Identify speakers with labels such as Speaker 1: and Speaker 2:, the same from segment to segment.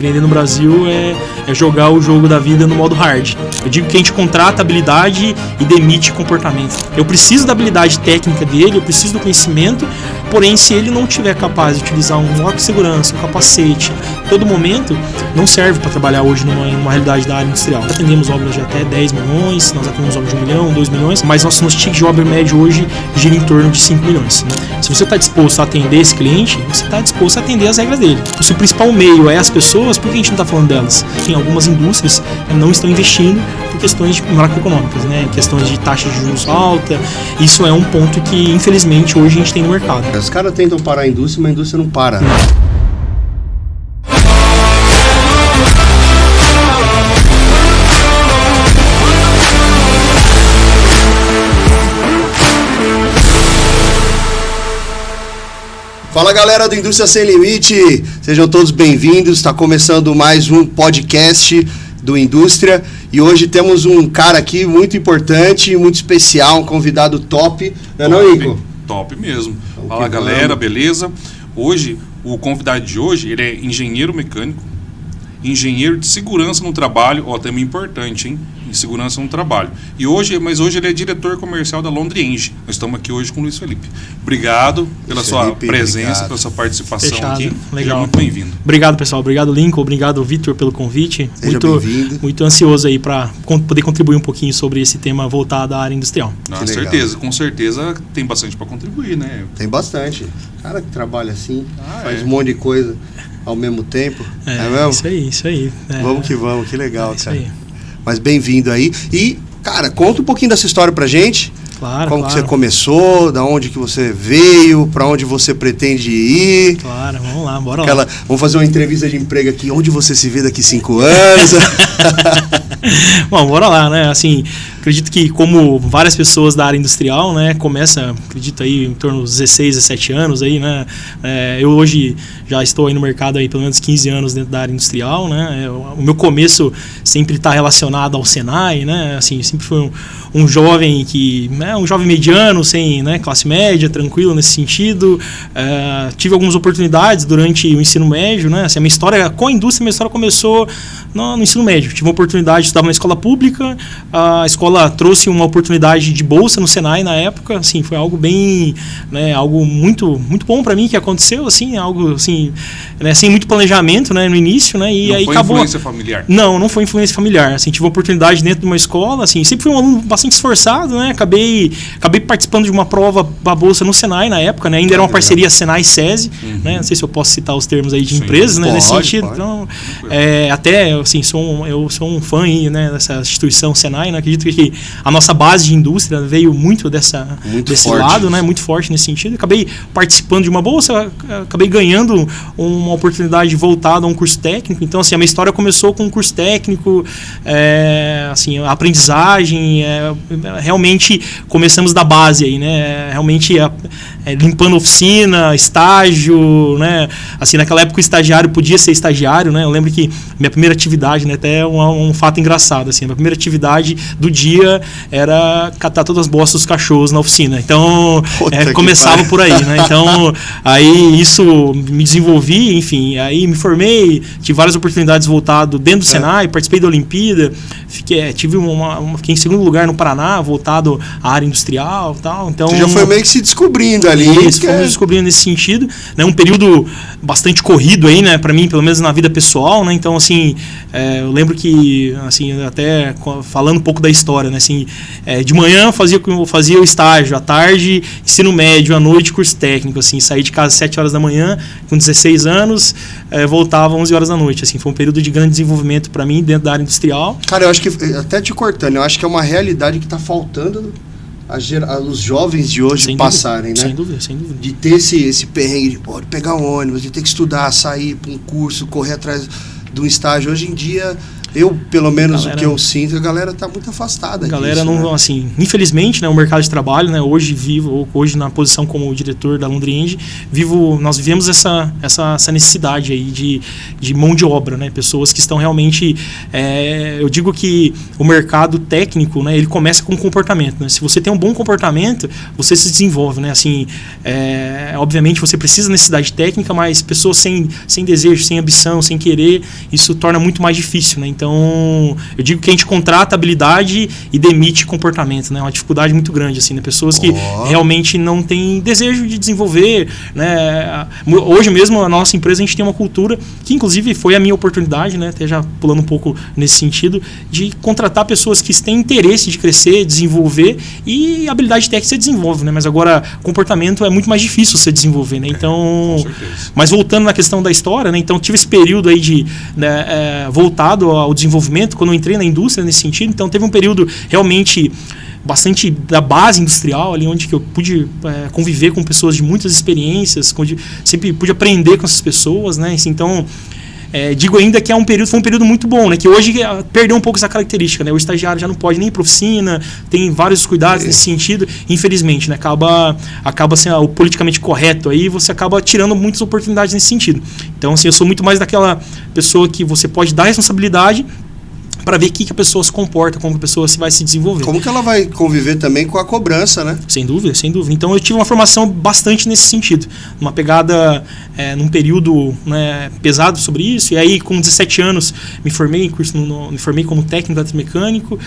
Speaker 1: Empreender no Brasil é jogar o jogo da vida no modo hard. Eu digo que a gente contrata habilidade e demite comportamento. Eu preciso da habilidade técnica dele, eu preciso do conhecimento, porém se ele não tiver capaz de utilizar um óculos de segurança, um capacete, todo momento, não serve para trabalhar hoje numa realidade da área industrial. Nós atendemos obras de até 10 milhões, nós atendemos obras de 1 milhão, 2 milhões, mas nosso ticket de obra médio hoje gira em torno de 5 milhões. Né? Se você está disposto a atender esse cliente, você está disposto a atender as regras dele. Então, se o principal meio é as pessoas, por que a gente não está falando delas? Tem algumas indústrias que não estão investindo por questões macroeconômicas, né? Questões de taxa de juros alta. Isso é um ponto que, infelizmente, hoje a gente tem no mercado.
Speaker 2: Os caras tentam parar a indústria, mas a indústria não para. Fala galera do Indústria Sem Limite, sejam todos bem-vindos, está começando mais um podcast do Indústria e hoje temos um cara aqui muito importante, muito especial, um convidado top, não é, Nico?
Speaker 3: Top mesmo. Fala galera, beleza? Hoje, o convidado de hoje, ele é engenheiro mecânico, engenheiro de segurança no trabalho, também importante, hein? Em segurança no trabalho. Mas hoje ele é diretor comercial da Londre Eng. Nós estamos aqui hoje com o Luiz Felipe. Obrigado pela sua presença, pela sua participação.
Speaker 1: Fechado.
Speaker 3: Aqui.
Speaker 1: Legal.
Speaker 3: Seja muito bem-vindo.
Speaker 1: Obrigado, pessoal. Obrigado, Lincoln. Obrigado, Vitor, pelo convite.
Speaker 2: Seja bem-vindo.
Speaker 1: Muito ansioso aí para poder contribuir um pouquinho sobre esse tema voltado à área industrial.
Speaker 3: Com certeza tem bastante para contribuir, né?
Speaker 2: Tem bastante. Cara que trabalha assim, faz um monte de coisa ao mesmo tempo. É mesmo?
Speaker 1: Isso aí.
Speaker 2: Vamos que vamos, que legal, cara.
Speaker 1: Aí.
Speaker 2: Mas bem-vindo aí. E, cara, conta um pouquinho dessa história pra gente.
Speaker 1: Claro,
Speaker 2: Como que você começou, da onde que você veio, pra onde você pretende ir.
Speaker 1: Claro, vamos lá, bora lá.
Speaker 2: Vamos fazer uma entrevista de emprego aqui, onde você se vê daqui 5 anos.
Speaker 1: Bom, bora lá, né? Assim, acredito que como várias pessoas da área industrial, né, começa, acredito aí em torno dos 16, 17 anos aí, né? Eu hoje já estou aí no mercado aí pelo menos 15 anos dentro da área industrial, né? O meu começo sempre está relacionado ao Senai, né? Assim, sempre fui um jovem que, né, um jovem mediano, sem, né, classe média, tranquilo nesse sentido. Tive algumas oportunidades durante o ensino médio, né? Assim, a minha história com a indústria, minha história começou no ensino médio. Tive uma oportunidade de estudar na escola pública, a escola trouxe uma oportunidade de bolsa no Senai na época, assim, foi algo bem, né, algo muito, muito bom para mim que aconteceu, assim, algo assim, né, sem muito planejamento, né, no início, né, e
Speaker 3: não
Speaker 1: aí
Speaker 3: foi
Speaker 1: acabou.
Speaker 3: Influência familiar?
Speaker 1: Não foi influência familiar, assim, tive uma oportunidade dentro de uma escola, assim, sempre fui um aluno bastante esforçado, né, acabei participando de uma prova da bolsa no Senai na época, né, ainda era uma parceria Senai-SESI, né, não sei se eu posso citar os termos aí de empresas, né, nesse sentido, pode. Então, até, assim, eu sou um fã aí, né, dessa instituição Senai, né? Acredito que a nossa base de indústria veio muito desse lado, né? Muito forte nesse sentido. Acabei participando de uma bolsa, acabei ganhando uma oportunidade voltada a um curso técnico. Então, assim, a minha história começou com um curso técnico, assim, a aprendizagem, realmente começamos da base aí, né? Realmente limpando oficina, estágio, né? Assim, naquela época o estagiário podia ser estagiário, né? Eu lembro que minha primeira atividade, né? Até um fato engraçado, assim, a minha primeira atividade do dia era catar todas as bostas dos cachorros na oficina. Então, começava por aí, né? Então, aí isso me desenvolvi, enfim, aí me formei, tive várias oportunidades voltado dentro do Senai, participei da Olimpíada, fiquei em segundo lugar no Paraná, voltado à área industrial e tal. Então,
Speaker 2: você já foi meio que se descobrindo ali.
Speaker 1: Isso, fomos descobrindo nesse sentido, né? Um período bastante corrido aí, né? Para mim, pelo menos na vida pessoal, né? Então, assim, eu lembro que, assim, até falando um pouco da história, né? Assim, de manhã fazia o estágio, à tarde ensino médio, à noite curso técnico, assim, saí de casa às 7 horas da manhã, com 16 anos, voltava às 11 horas da noite, assim, foi um período de grande desenvolvimento para mim dentro da área industrial.
Speaker 2: Cara, eu acho que, até te cortando, eu acho que é uma realidade que está faltando os jovens de hoje passarem, né?
Speaker 1: Sem dúvida.
Speaker 2: De ter esse perrengue de pegar um ônibus, de ter que estudar, sair para um curso, correr atrás de um estágio. Hoje em dia, Pelo menos o que eu sinto, a galera tá muito afastada
Speaker 1: A galera
Speaker 2: disso,
Speaker 1: não,
Speaker 2: né?
Speaker 1: assim, infelizmente, né, o mercado de trabalho, né, hoje na posição como diretor da Londrien, nós vivemos essa necessidade aí de mão de obra, né, pessoas que estão realmente, eu digo que o mercado técnico, né, ele começa com comportamento, né? Se você tem um bom comportamento, você se desenvolve, né, assim, obviamente você precisa de necessidade técnica, mas pessoas sem desejo, sem ambição, sem querer, isso torna muito mais difícil, né? Então, eu digo que a gente contrata habilidade e demite comportamento, né? É uma dificuldade muito grande, assim, né? Pessoas que realmente não têm desejo de desenvolver, né? Hoje mesmo, a nossa empresa, a gente tem uma cultura que, inclusive, foi a minha oportunidade, né? Até já pulando um pouco nesse sentido, de contratar pessoas que têm interesse de crescer, desenvolver, e habilidade técnica você desenvolve, né? Mas agora, comportamento é muito mais difícil você desenvolver, né? Então,
Speaker 3: com certeza.
Speaker 1: mas voltando na questão da história, né? Então, tive esse período aí voltado ao desenvolvimento, quando eu entrei na indústria nesse sentido. Então, teve um período realmente bastante da base industrial, ali onde que eu pude conviver com pessoas de muitas experiências, onde sempre pude aprender com essas pessoas, né? Então, digo ainda que foi um período muito bom, né? Que hoje perdeu um pouco essa característica, né? O estagiário já não pode nem ir para oficina, tem vários cuidados nesse sentido, infelizmente, né? Acaba sendo o politicamente correto aí, você acaba tirando muitas oportunidades nesse sentido. Então, assim, eu sou muito mais daquela pessoa que você pode dar responsabilidade para ver o que a pessoa se comporta, como a pessoa vai se desenvolver.
Speaker 2: Como que ela vai conviver também com a cobrança, né?
Speaker 1: Sem dúvida, sem dúvida. Então eu tive uma formação bastante nesse sentido. Uma pegada num período, né, pesado sobre isso. E aí, com 17 anos, me formei como técnico eletromecânico.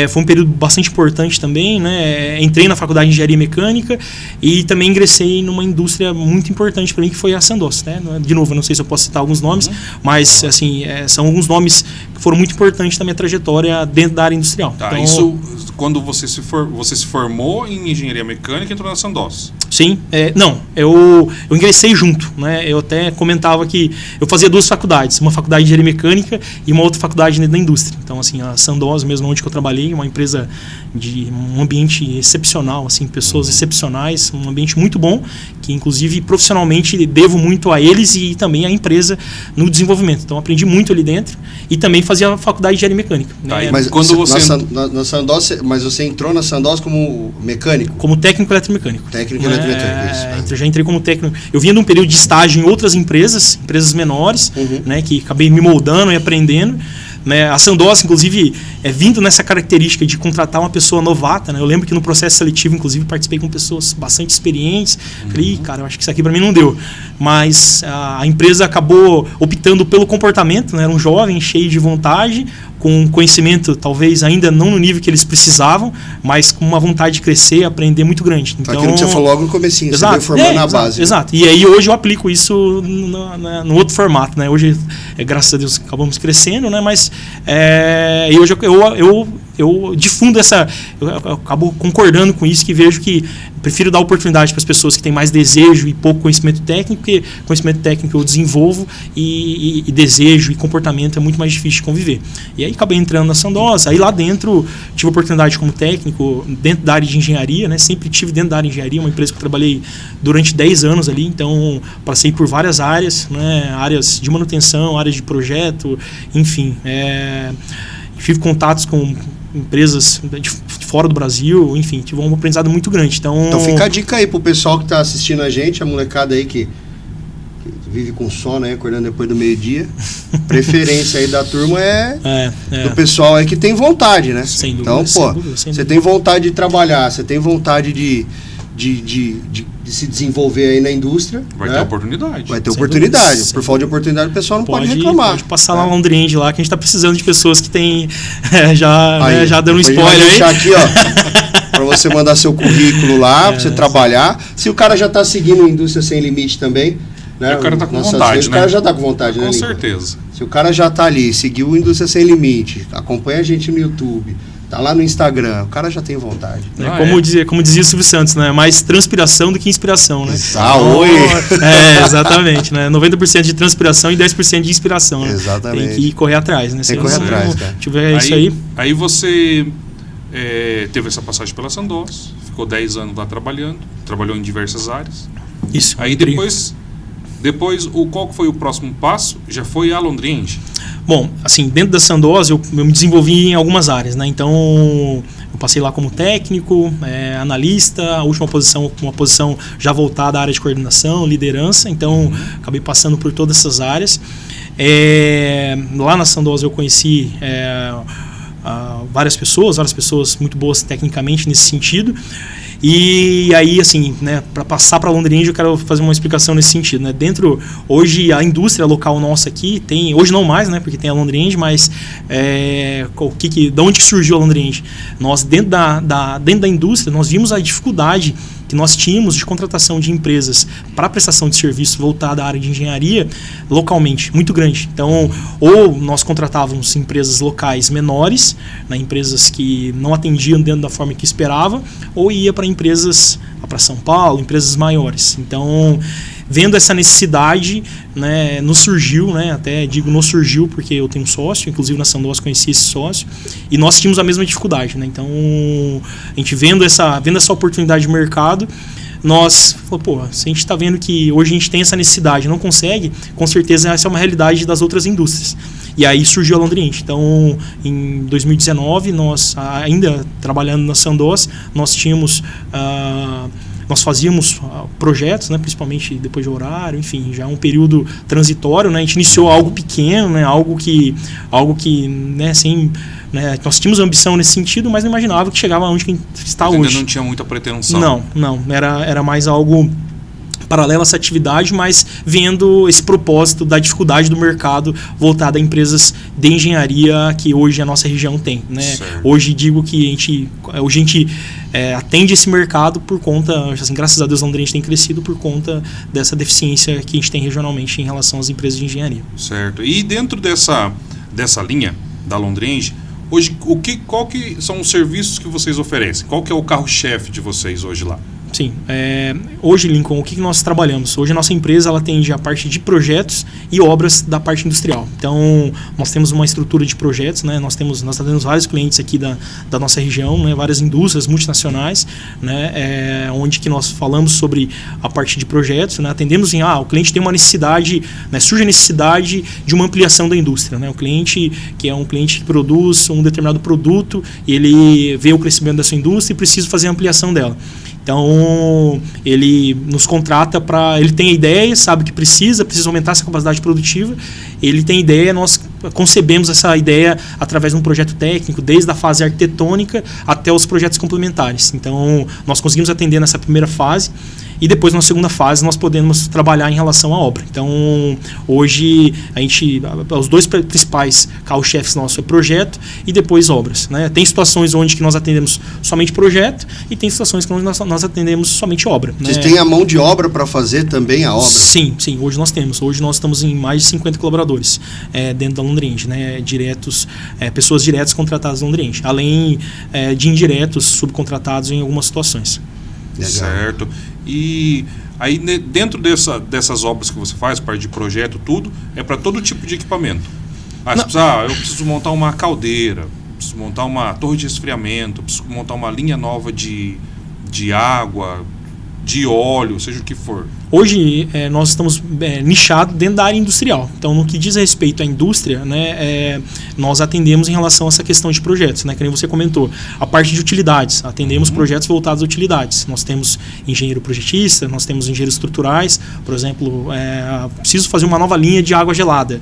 Speaker 1: Foi um período bastante importante também, né? Entrei na faculdade de engenharia mecânica e também ingressei numa indústria muito importante para mim, que foi a Sandoz, né? De novo, eu não sei se eu posso citar alguns nomes, mas assim, são alguns nomes que foram muito importantes na minha trajetória dentro da área industrial.
Speaker 3: Tá,
Speaker 1: então,
Speaker 3: isso quando você se formou em engenharia mecânica e entrou na Sandoz.
Speaker 1: Sim, não, eu ingressei junto, né? Eu até comentava que eu fazia duas faculdades, uma faculdade de engenharia mecânica e uma outra faculdade da indústria. Então, assim, a Sandoz mesmo, onde que eu trabalhei, uma empresa de um ambiente excepcional, assim, pessoas excepcionais, um ambiente muito bom, que inclusive profissionalmente devo muito a eles e também à empresa no desenvolvimento. Então, aprendi muito ali dentro e também fazia a faculdade de engenharia mecânica.
Speaker 3: Tá,
Speaker 1: né?
Speaker 2: Mas
Speaker 3: quando você
Speaker 2: na Sandoz, mas você entrou na Sandoz como mecânico?
Speaker 1: Como técnico eletromecânico.
Speaker 2: Técnico eletromecânico, isso.
Speaker 1: Eu já entrei como técnico. Eu vinha de um período de estágio em outras empresas menores, né, que acabei me moldando e aprendendo. Né? A Sandoz, inclusive, vindo nessa característica de contratar uma pessoa novata, né? Eu lembro que no processo seletivo, inclusive, participei com pessoas bastante experientes. Falei, cara, eu acho que isso aqui para mim não deu. Mas a empresa acabou optando pelo comportamento, né? Era um jovem cheio de vontade, com conhecimento talvez ainda não no nível que eles precisavam, mas com uma vontade de crescer, aprender muito grande. Então,
Speaker 2: aquilo que você falou logo no comecinho,
Speaker 1: exato,
Speaker 2: você veio formando na base.
Speaker 1: Exato. E aí hoje eu aplico isso no outro formato, né? Hoje, graças a Deus, acabamos crescendo, né? Mas hoje eu difundo eu acabo concordando com isso, que vejo que prefiro dar oportunidade para as pessoas que têm mais desejo e pouco conhecimento técnico, porque conhecimento técnico eu desenvolvo e desejo e comportamento é muito mais difícil de conviver. E aí acabei entrando na Sandoz, aí lá dentro tive oportunidade como técnico dentro da área de engenharia, né? Sempre tive dentro da área de engenharia, uma empresa que eu trabalhei durante 10 anos ali, então passei por várias áreas, né? Áreas de manutenção, áreas de projeto, enfim. Tive contatos com empresas de fora do Brasil, enfim, tive um aprendizado muito grande. Então
Speaker 2: fica a dica aí pro pessoal que tá assistindo a gente, a molecada aí que vive com sono aí, acordando depois do meio-dia. Preferência aí da turma do pessoal aí que tem vontade, né?
Speaker 1: Sem dúvida,
Speaker 2: então,
Speaker 1: sem dúvida.
Speaker 2: Você tem vontade de trabalhar, você tem vontade de se desenvolver aí na indústria.
Speaker 3: Vai ter oportunidade.
Speaker 2: Vai ter oportunidade. Por falta de oportunidade, o pessoal não pode reclamar.
Speaker 1: Pode passar lá Londrien lá, que a gente tá precisando de pessoas que tem já dando um spoiler aí.
Speaker 2: Deixar aqui, ó, pra você mandar seu currículo lá, pra você trabalhar. Se o cara já tá seguindo a Indústria Sem Limite também, né?
Speaker 3: O cara tá com vontade, né?
Speaker 2: O cara já tá com vontade, né?
Speaker 3: Com certeza.
Speaker 2: Se o cara já tá ali, seguiu Indústria Sem Limite, acompanha a gente no YouTube, tá lá no Instagram, o cara já tem vontade.
Speaker 1: Como dizia o Silvio Santos, né? Mais transpiração do que inspiração, né?
Speaker 2: Oi!
Speaker 1: Exatamente, né? 90% de transpiração e 10% de inspiração, né?
Speaker 2: Exatamente.
Speaker 1: Tem que correr atrás, né?
Speaker 2: Tem que correr atrás, cara.
Speaker 1: Tiver isso aí.
Speaker 3: Aí você teve essa passagem pela Sandoz, ficou 10 anos lá trabalhando, trabalhou em diversas áreas.
Speaker 1: Isso.
Speaker 3: Aí depois qual foi o próximo passo? Já foi a Londrien?
Speaker 1: Bom, assim, dentro da Sandoz eu me desenvolvi em algumas áreas, né? Então, eu passei lá como técnico, analista, a última posição, uma posição já voltada à área de coordenação, liderança, então acabei passando por todas essas áreas. Lá na Sandoz eu conheci várias pessoas muito boas tecnicamente nesse sentido. E aí, assim, né, para passar para a Londrina, eu quero fazer uma explicação nesse sentido, né? Hoje a indústria local nossa aqui tem, hoje não mais, né, porque tem a Londrina, mas de onde surgiu a Londrina? Nós dentro da indústria nós vimos a dificuldade que nós tínhamos de contratação de empresas para prestação de serviço voltada à área de engenharia localmente, muito grande. Então, ou nós contratávamos empresas locais menores, né, empresas que não atendiam dentro da forma que esperava, ou ia para empresas, para São Paulo, empresas maiores. Então, vendo essa necessidade, né, nos surgiu, né, até digo nos surgiu porque eu tenho um sócio, inclusive na Sandoz conheci esse sócio, e nós tínhamos a mesma dificuldade, né? Então, a gente vendo essa oportunidade de mercado, nós falamos, se a gente está vendo que hoje a gente tem essa necessidade, não consegue, com certeza essa é uma realidade das outras indústrias. E aí surgiu a Londrina. Então, em 2019, nós, ainda trabalhando na Sandoz, nós tínhamos... Nós fazíamos projetos, né, principalmente depois de horário, enfim, já um período transitório, né, a gente iniciou algo pequeno, né, algo que né, sem, né, nós tínhamos ambição nesse sentido, mas não imaginava que chegava onde que a gente está hoje.
Speaker 3: Ainda não tinha muita pretensão.
Speaker 1: Não, era mais algo paralelo a essa atividade, mas vendo esse propósito da dificuldade do mercado voltado a empresas de engenharia que hoje a nossa região tem, né? Hoje digo que a gente atende esse mercado por conta, assim, graças a Deus, Londrina tem crescido por conta dessa deficiência que a gente tem regionalmente em relação às empresas de engenharia.
Speaker 3: Certo. E dentro dessa linha da Londrina, hoje, qual que são os serviços que vocês oferecem? Qual que é o carro-chefe de vocês hoje lá?
Speaker 1: Sim. Hoje, Lincoln, o que nós trabalhamos? Hoje a nossa empresa ela atende a parte de projetos e obras da parte industrial. Então, nós temos uma estrutura de projetos, né? Nós temos vários clientes aqui da nossa região, né? Várias indústrias multinacionais, né? Onde que nós falamos sobre a parte de projetos, né? Atendemos o cliente tem uma necessidade, né? Surge a necessidade de uma ampliação da indústria, né? O cliente, que é um cliente que produz um determinado produto, ele vê o crescimento dessa indústria e precisa fazer a ampliação dela. Então, ele nos contrata ele tem a ideia, sabe que precisa aumentar essa capacidade produtiva, ele tem ideia, nós concebemos essa ideia através de um projeto técnico, desde a fase arquitetônica até os projetos complementares. Então, nós conseguimos atender nessa primeira fase e depois, na segunda fase, nós podemos trabalhar em relação à obra. Então, hoje, os dois principais carro-chefes nossos é projeto e depois obras, né? Tem situações onde que nós atendemos somente projeto e tem situações onde nós atendemos somente obra.
Speaker 2: Vocês têm a mão de obra para fazer também a obra?
Speaker 1: Sim, hoje nós temos. Hoje nós estamos em mais de 50 colaboradores dentro da Londrina, né? Pessoas diretas contratadas na Londrina, além de indiretos subcontratados em algumas situações.
Speaker 2: Legal.
Speaker 3: Certo. E aí, dentro dessas obras que você faz, parte de projeto, tudo, é para todo tipo de equipamento. Eu preciso montar uma caldeira, preciso montar uma torre de resfriamento, preciso montar uma linha nova de água, de óleo, seja o que for.
Speaker 1: Hoje nós estamos nichados dentro da área industrial. Então, no que diz respeito à indústria, né, nós atendemos em relação a essa questão de projetos, né, que nem você comentou. A parte de utilidades, atendemos projetos voltados a utilidades. Nós temos engenheiro projetista, nós temos engenheiros estruturais. Por exemplo, preciso fazer uma nova linha de água gelada.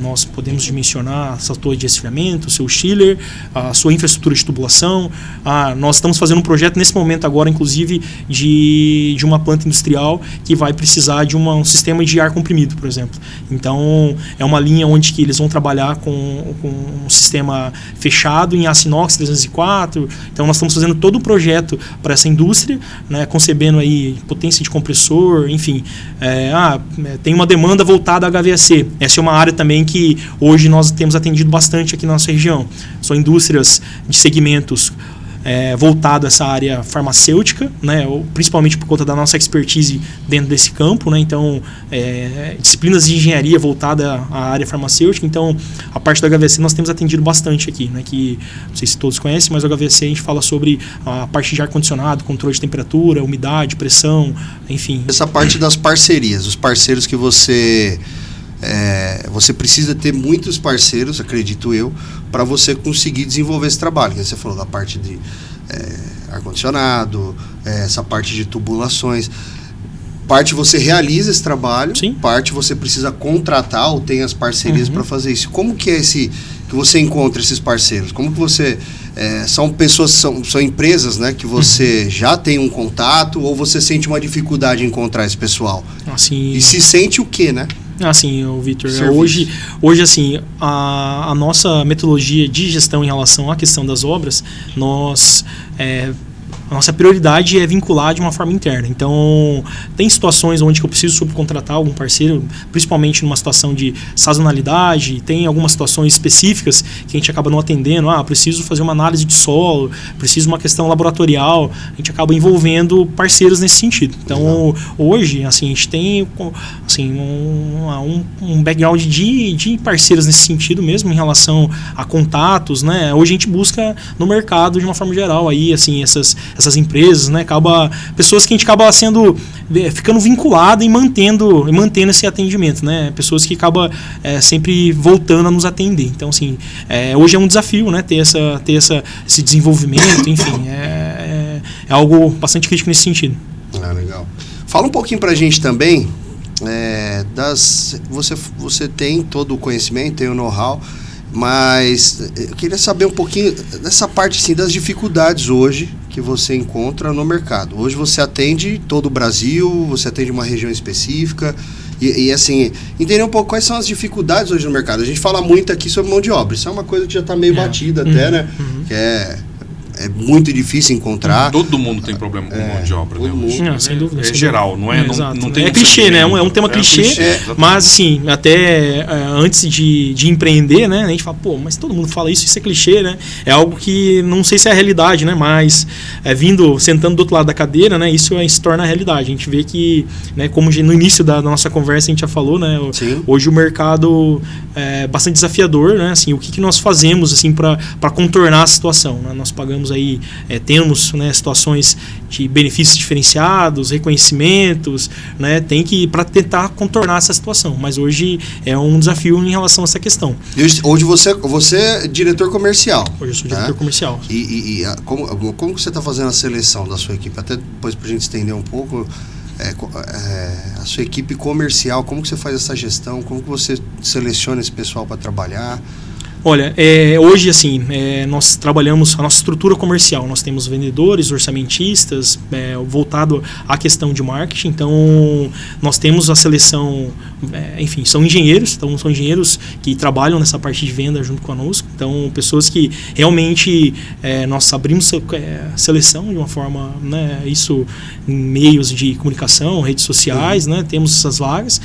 Speaker 1: Nós podemos dimensionar a sua torre de resfriamento, o seu chiller, a sua infraestrutura de tubulação. Nós estamos fazendo um projeto nesse momento agora, inclusive, de uma planta industrial que vai precisar de um sistema de ar comprimido, por exemplo. Então, é uma linha onde que eles vão trabalhar com um sistema fechado em aço inox 304. Então, nós estamos fazendo todo o projeto para essa indústria, né, concebendo aí potência de compressor, enfim. Tem uma demanda voltada a HVAC. Essa é uma área também que hoje nós temos atendido bastante aqui na nossa região. São indústrias de segmentos voltado a essa área farmacêutica, né, principalmente por conta da nossa expertise dentro desse campo, né, então disciplinas de engenharia voltada à área farmacêutica. Então, a parte do HVAC nós temos atendido bastante aqui, né, que não sei se todos conhecem, mas o HVAC a gente fala sobre a parte de ar-condicionado, controle de temperatura, umidade, pressão, enfim.
Speaker 2: Essa parte das parcerias, os parceiros que você você precisa ter muitos parceiros, acredito eu, para você conseguir desenvolver esse trabalho. Você falou da parte de ar-condicionado, essa parte de tubulações. Parte você realiza esse trabalho,
Speaker 1: Sim.
Speaker 2: parte você precisa contratar ou tem as parcerias para fazer isso. Como que é que você encontra esses parceiros? Como que você... são pessoas, são empresas, né, que você já tem um contato ou você sente uma dificuldade em encontrar esse pessoal?
Speaker 1: Assim,
Speaker 2: E se sente o quê, né?
Speaker 1: Assim, Vitor,
Speaker 2: Serviço.
Speaker 1: hoje assim, a nossa metodologia de gestão em relação à questão das obras, a nossa prioridade é vincular de uma forma interna. Então, tem situações onde eu preciso subcontratar algum parceiro, principalmente numa situação de sazonalidade, tem algumas situações específicas que a gente acaba não atendendo. Preciso fazer uma análise de solo, preciso uma questão laboratorial, a gente acaba envolvendo parceiros nesse sentido. Então, hoje, assim, a gente tem assim, um background de parceiros nesse sentido mesmo, em relação a contatos, né? Hoje a gente busca no mercado, de uma forma geral, aí, assim, essas empresas, né? Pessoas que a gente acaba ficando vinculado e mantendo esse atendimento, né? Pessoas que acabam sempre voltando a nos atender. Então, assim, hoje é um desafio, né? Ter esse desenvolvimento, enfim, é algo bastante crítico nesse sentido.
Speaker 2: Legal. Fala um pouquinho pra gente também, você tem todo o conhecimento, tem o know-how, mas eu queria saber um pouquinho dessa parte, assim, das dificuldades hoje que você encontra no mercado. Hoje você atende todo o Brasil, você atende uma região específica e assim, entender um pouco quais são as dificuldades hoje no mercado. A gente fala muito aqui sobre mão de obra, isso é uma coisa que já está meio batida até, né? Que é muito difícil encontrar.
Speaker 3: Todo mundo tem problema com mão de obra, né?
Speaker 1: Não, sem dúvida.
Speaker 3: É geral, não é? Não tem
Speaker 1: clichê, né? É um tema clichê, mas assim, até antes de empreender, né? A gente fala, mas todo mundo fala isso é clichê, né? É algo que não sei se é a realidade, né? Mas sentando do outro lado da cadeira, né? Isso se torna a realidade. A gente vê que, né? Como no início da nossa conversa a gente já falou, né? Hoje o mercado é bastante desafiador, né? Assim, o que nós fazemos assim para contornar a situação, né? Nós pagamos aí, temos, né, situações de benefícios diferenciados, reconhecimentos, né, para tentar contornar essa situação, mas hoje é um desafio em relação a essa questão.
Speaker 2: Hoje você é diretor comercial.
Speaker 1: Hoje eu sou diretor comercial.
Speaker 2: E como você está fazendo a seleção da sua equipe? Até depois para a gente estender um pouco, a sua equipe comercial, como que você faz essa gestão? Como que você seleciona esse pessoal para trabalhar?
Speaker 1: Olha, hoje assim, nós trabalhamos a nossa estrutura comercial, nós temos vendedores, orçamentistas, voltado à questão de marketing, então nós temos a seleção, enfim, são engenheiros que trabalham nessa parte de venda junto conosco, então pessoas que realmente nós abrimos seleção de uma forma, né, isso em meios de comunicação, redes sociais, né, temos essas vagas.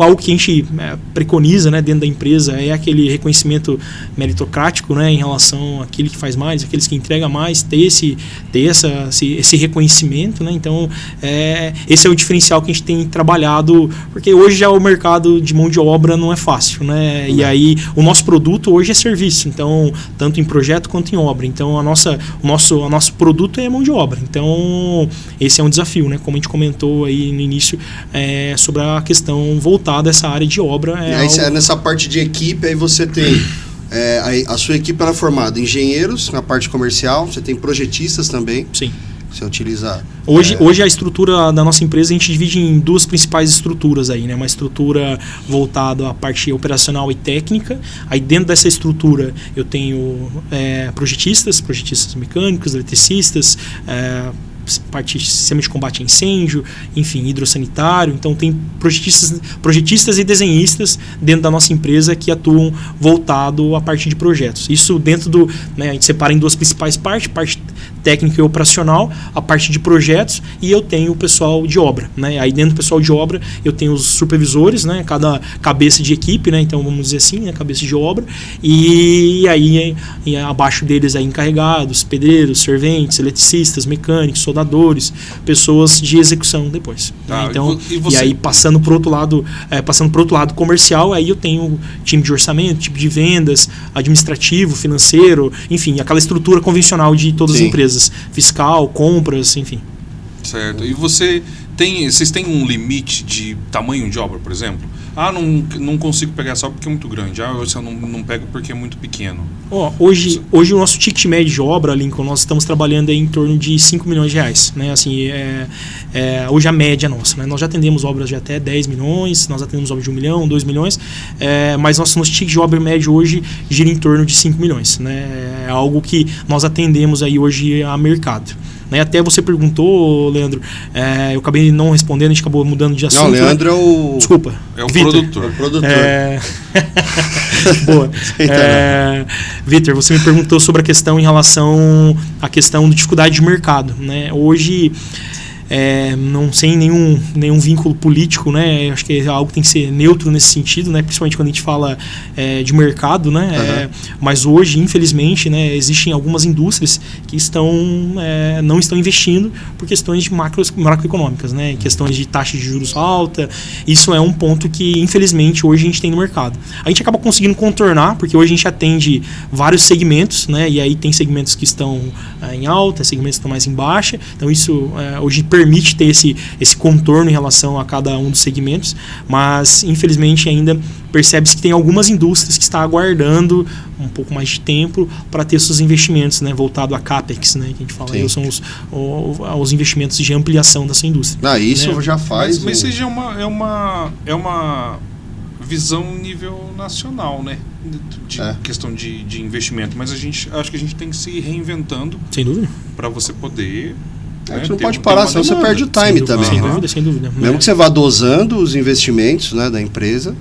Speaker 1: Algo que a gente preconiza, né, dentro da empresa é aquele reconhecimento meritocrático, né, em relação àquele que faz mais, aqueles que entregam mais, ter esse reconhecimento, né? Então esse é o diferencial que a gente tem trabalhado, porque hoje já o mercado de mão de obra não é fácil, né? E aí o nosso produto hoje é serviço, então tanto em projeto quanto em obra, então o nosso produto é mão de obra, então esse é um desafio, né? Como a gente comentou aí no início, sobre a questão voltada a essa área de obra.
Speaker 2: Nessa parte de equipe, aí você tem a sua equipe ela é formada em engenheiros na parte comercial, você tem projetistas também.
Speaker 1: Sim.
Speaker 2: Você utiliza...
Speaker 1: Hoje a estrutura da nossa empresa a gente divide em duas principais estruturas aí, né? Uma estrutura voltada à parte operacional e técnica. Aí dentro dessa estrutura eu tenho projetistas mecânicos, eletricistas, parte de sistema de combate a incêndio, enfim, hidrossanitário. Então tem projetistas e desenhistas dentro da nossa empresa que atuam voltado à parte de projetos. Isso dentro do... né, a gente separa em duas principais partes, parte técnica e operacional, a parte de projetos, e eu tenho o pessoal de obra, né? Aí dentro do pessoal de obra eu tenho os supervisores, né? Cada cabeça de equipe, né? Então vamos dizer assim, né? Cabeça de obra, e aí abaixo deles aí encarregados, pedreiros, serventes, eletricistas, mecânicos, soldadores, pessoas de execução depois. Né? Então, e aí passando para o outro lado comercial, aí eu tenho time de orçamento, time de vendas, administrativo, financeiro, enfim, aquela estrutura convencional de todas as empresas, fiscal, compras, enfim.
Speaker 3: Certo. E vocês têm um limite de tamanho de obra, por exemplo? não consigo pegar só porque é muito grande. Eu não pego porque é muito pequeno.
Speaker 1: Hoje o nosso ticket médio de obra, Lincoln, nós estamos trabalhando aí em torno de 5 milhões de reais. Né? Assim, hoje a média nossa. Né? Nós já atendemos obras de até 10 milhões, nós atendemos obras de 1 milhão, 2 milhões, mas nosso ticket de obra médio hoje gira em torno de 5 milhões. Né? É algo que nós atendemos aí hoje a mercado. Né? Até você perguntou, Leandro, eu acabei não respondendo, a gente acabou mudando de assunto.
Speaker 2: Não, Leandro é o...
Speaker 1: Desculpa.
Speaker 3: É o produtor.
Speaker 2: É o produtor.
Speaker 1: Boa. Vitor, você me perguntou sobre a questão em relação à questão da dificuldade de mercado. Né? Hoje... não sem nenhum vínculo político, né? Acho que é algo que tem que ser neutro nesse sentido, né? Principalmente quando a gente fala de mercado, né? Mas hoje, infelizmente, né, existem algumas indústrias que não estão investindo por questões de macroeconômicas, né? Questões de taxa de juros alta. Isso é um ponto que, infelizmente, hoje a gente tem no mercado. A gente acaba conseguindo contornar, porque hoje a gente atende vários segmentos, né? E aí tem segmentos que estão em alta, segmentos que estão mais em baixa. Então isso hoje permite ter esse contorno em relação a cada um dos segmentos, mas infelizmente ainda percebe-se que tem algumas indústrias que estão aguardando um pouco mais de tempo para ter seus investimentos, né, voltado a CAPEX, né, que a gente fala, aí são os investimentos de ampliação dessa indústria.
Speaker 2: Isso, né? Já faz.
Speaker 3: Mas seja é uma visão nível nacional, né? De questão de investimento, mas acho que a gente tem que se ir reinventando.
Speaker 1: Sem dúvida.
Speaker 3: Para você poder...
Speaker 2: A gente não pode parar, senão você perde o time também.
Speaker 1: Sem dúvida.
Speaker 2: Mesmo que você vá dosando os investimentos, né, da empresa.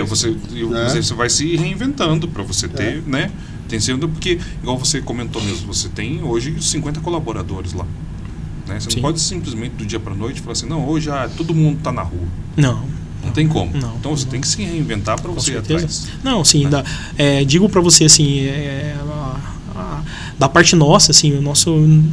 Speaker 3: Você vai se reinventando para você ter, né? Tem sendo porque, igual você comentou mesmo, você tem hoje 50 colaboradores lá. Né? Você não pode simplesmente do dia para a noite falar assim, não, hoje todo mundo está na rua.
Speaker 1: Não tem
Speaker 3: como. Então você tem que se reinventar para você ir atrás.
Speaker 1: Não, sim. Digo para você assim, da parte nossa, assim,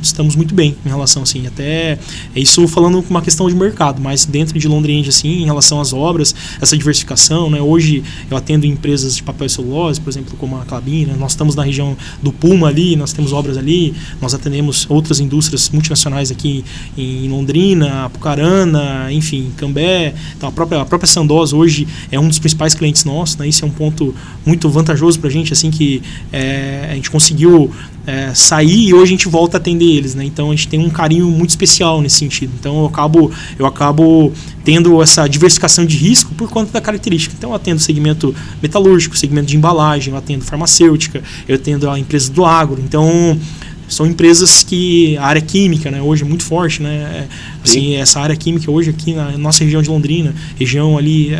Speaker 1: estamos muito bem em relação, assim, até isso falando com uma questão de mercado, mas dentro de Londrina, assim, em relação às obras, essa diversificação, né? Hoje eu atendo empresas de papel e celulose, por exemplo, como a Klabin, né? Nós estamos na região do Puma ali, nós temos obras ali, nós atendemos outras indústrias multinacionais aqui em Londrina, Apucarana, enfim, Cambé, então a própria Sandoz hoje é um dos principais clientes nossos, né? Isso é um ponto muito vantajoso pra gente, assim, que a gente conseguiu sair e hoje a gente volta a atender eles, né? Então a gente tem um carinho muito especial nesse sentido. Então eu acabo tendo essa diversificação de risco por conta da característica. Então eu atendo segmento metalúrgico, segmento de embalagem, eu atendo farmacêutica, eu atendo a empresa do agro. Então são empresas que a área química, né, hoje é muito forte, né? Assim, essa área química hoje aqui na nossa região de Londrina, região ali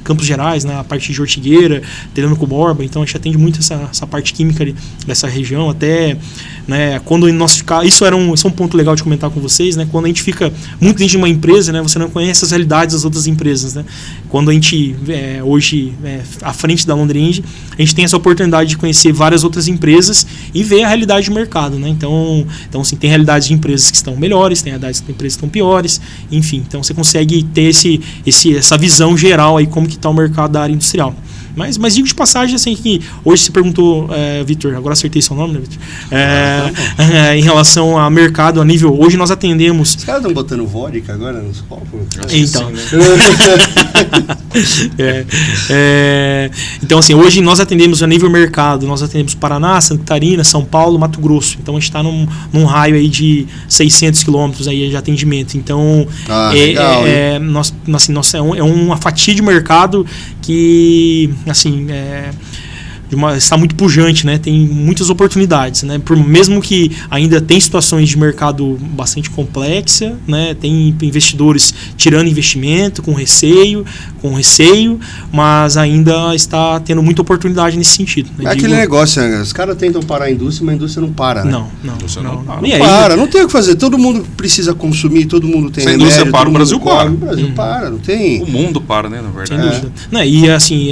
Speaker 1: Campos Gerais, na parte de Ortigueira, Telêmaco Borba, então a gente atende muito essa parte química ali dessa região, até, né, quando nós ficar, isso é um ponto legal de comentar com vocês, né? Quando a gente fica muito dentro de uma empresa, né, você não conhece as realidades das outras empresas, né? Quando a gente hoje à frente da Londrina, a gente tem essa oportunidade de conhecer várias outras empresas e ver a realidade do mercado, né? Então assim, tem realidades de empresas que estão melhores, tem realidades de empresas que estão piores, enfim, então você consegue ter essa visão geral aí como que está o mercado da área industrial. Mas digo de passagem, assim, que hoje você perguntou, Vitor, agora acertei seu nome, né, Vitor? Em relação ao mercado a nível, hoje nós atendemos...
Speaker 2: Os caras estão botando vodka agora nos copos?
Speaker 1: Então, então, assim, hoje nós atendemos a nível mercado, nós atendemos Paraná, Santa Catarina, São Paulo, Mato Grosso. Então a gente está num raio aí de 600 quilômetros aí de atendimento. Então,
Speaker 2: legal,
Speaker 1: é uma fatia de mercado que, assim, está muito pujante, né? Tem muitas oportunidades, né? Mesmo que ainda tem situações de mercado bastante complexa, né? Tem investidores tirando investimento com receio, mas ainda está tendo muita oportunidade nesse sentido.
Speaker 2: Né? É aquele negócio, né? Os caras tentam parar a indústria, mas a indústria não para, né?
Speaker 1: Não
Speaker 2: tem o que fazer. Todo mundo precisa consumir, todo mundo tem
Speaker 3: remédio. Se a indústria para, o Brasil para.
Speaker 2: O Brasil para, não tem...
Speaker 3: O mundo para, né, na verdade.
Speaker 1: Sem dúvida. E assim,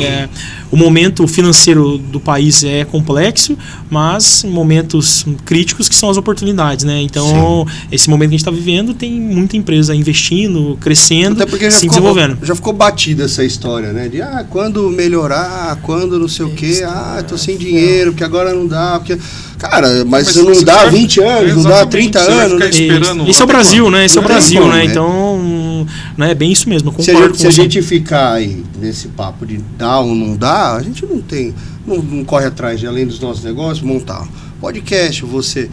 Speaker 1: o momento financeiro do país é complexo, mas em momentos críticos que são as oportunidades, né? Então, esse momento que a gente está vivendo, tem muita empresa investindo, crescendo, se desenvolvendo.
Speaker 2: Já ficou batida essa história, né? De quando melhorar, quando não sei o quê, tô sem dinheiro, porque agora não dá, porque... Cara, mas não dá 20 anos, não dá 30 anos.
Speaker 1: Esse é o Brasil, né? Esse é o Brasil, né? Então, né? É bem isso mesmo, eu
Speaker 2: Se
Speaker 1: concordo com
Speaker 2: a
Speaker 1: você.
Speaker 2: gente ficar aí nesse papo de dar ou não dar, a gente não corre atrás de, além dos nossos negócios, montar podcast, você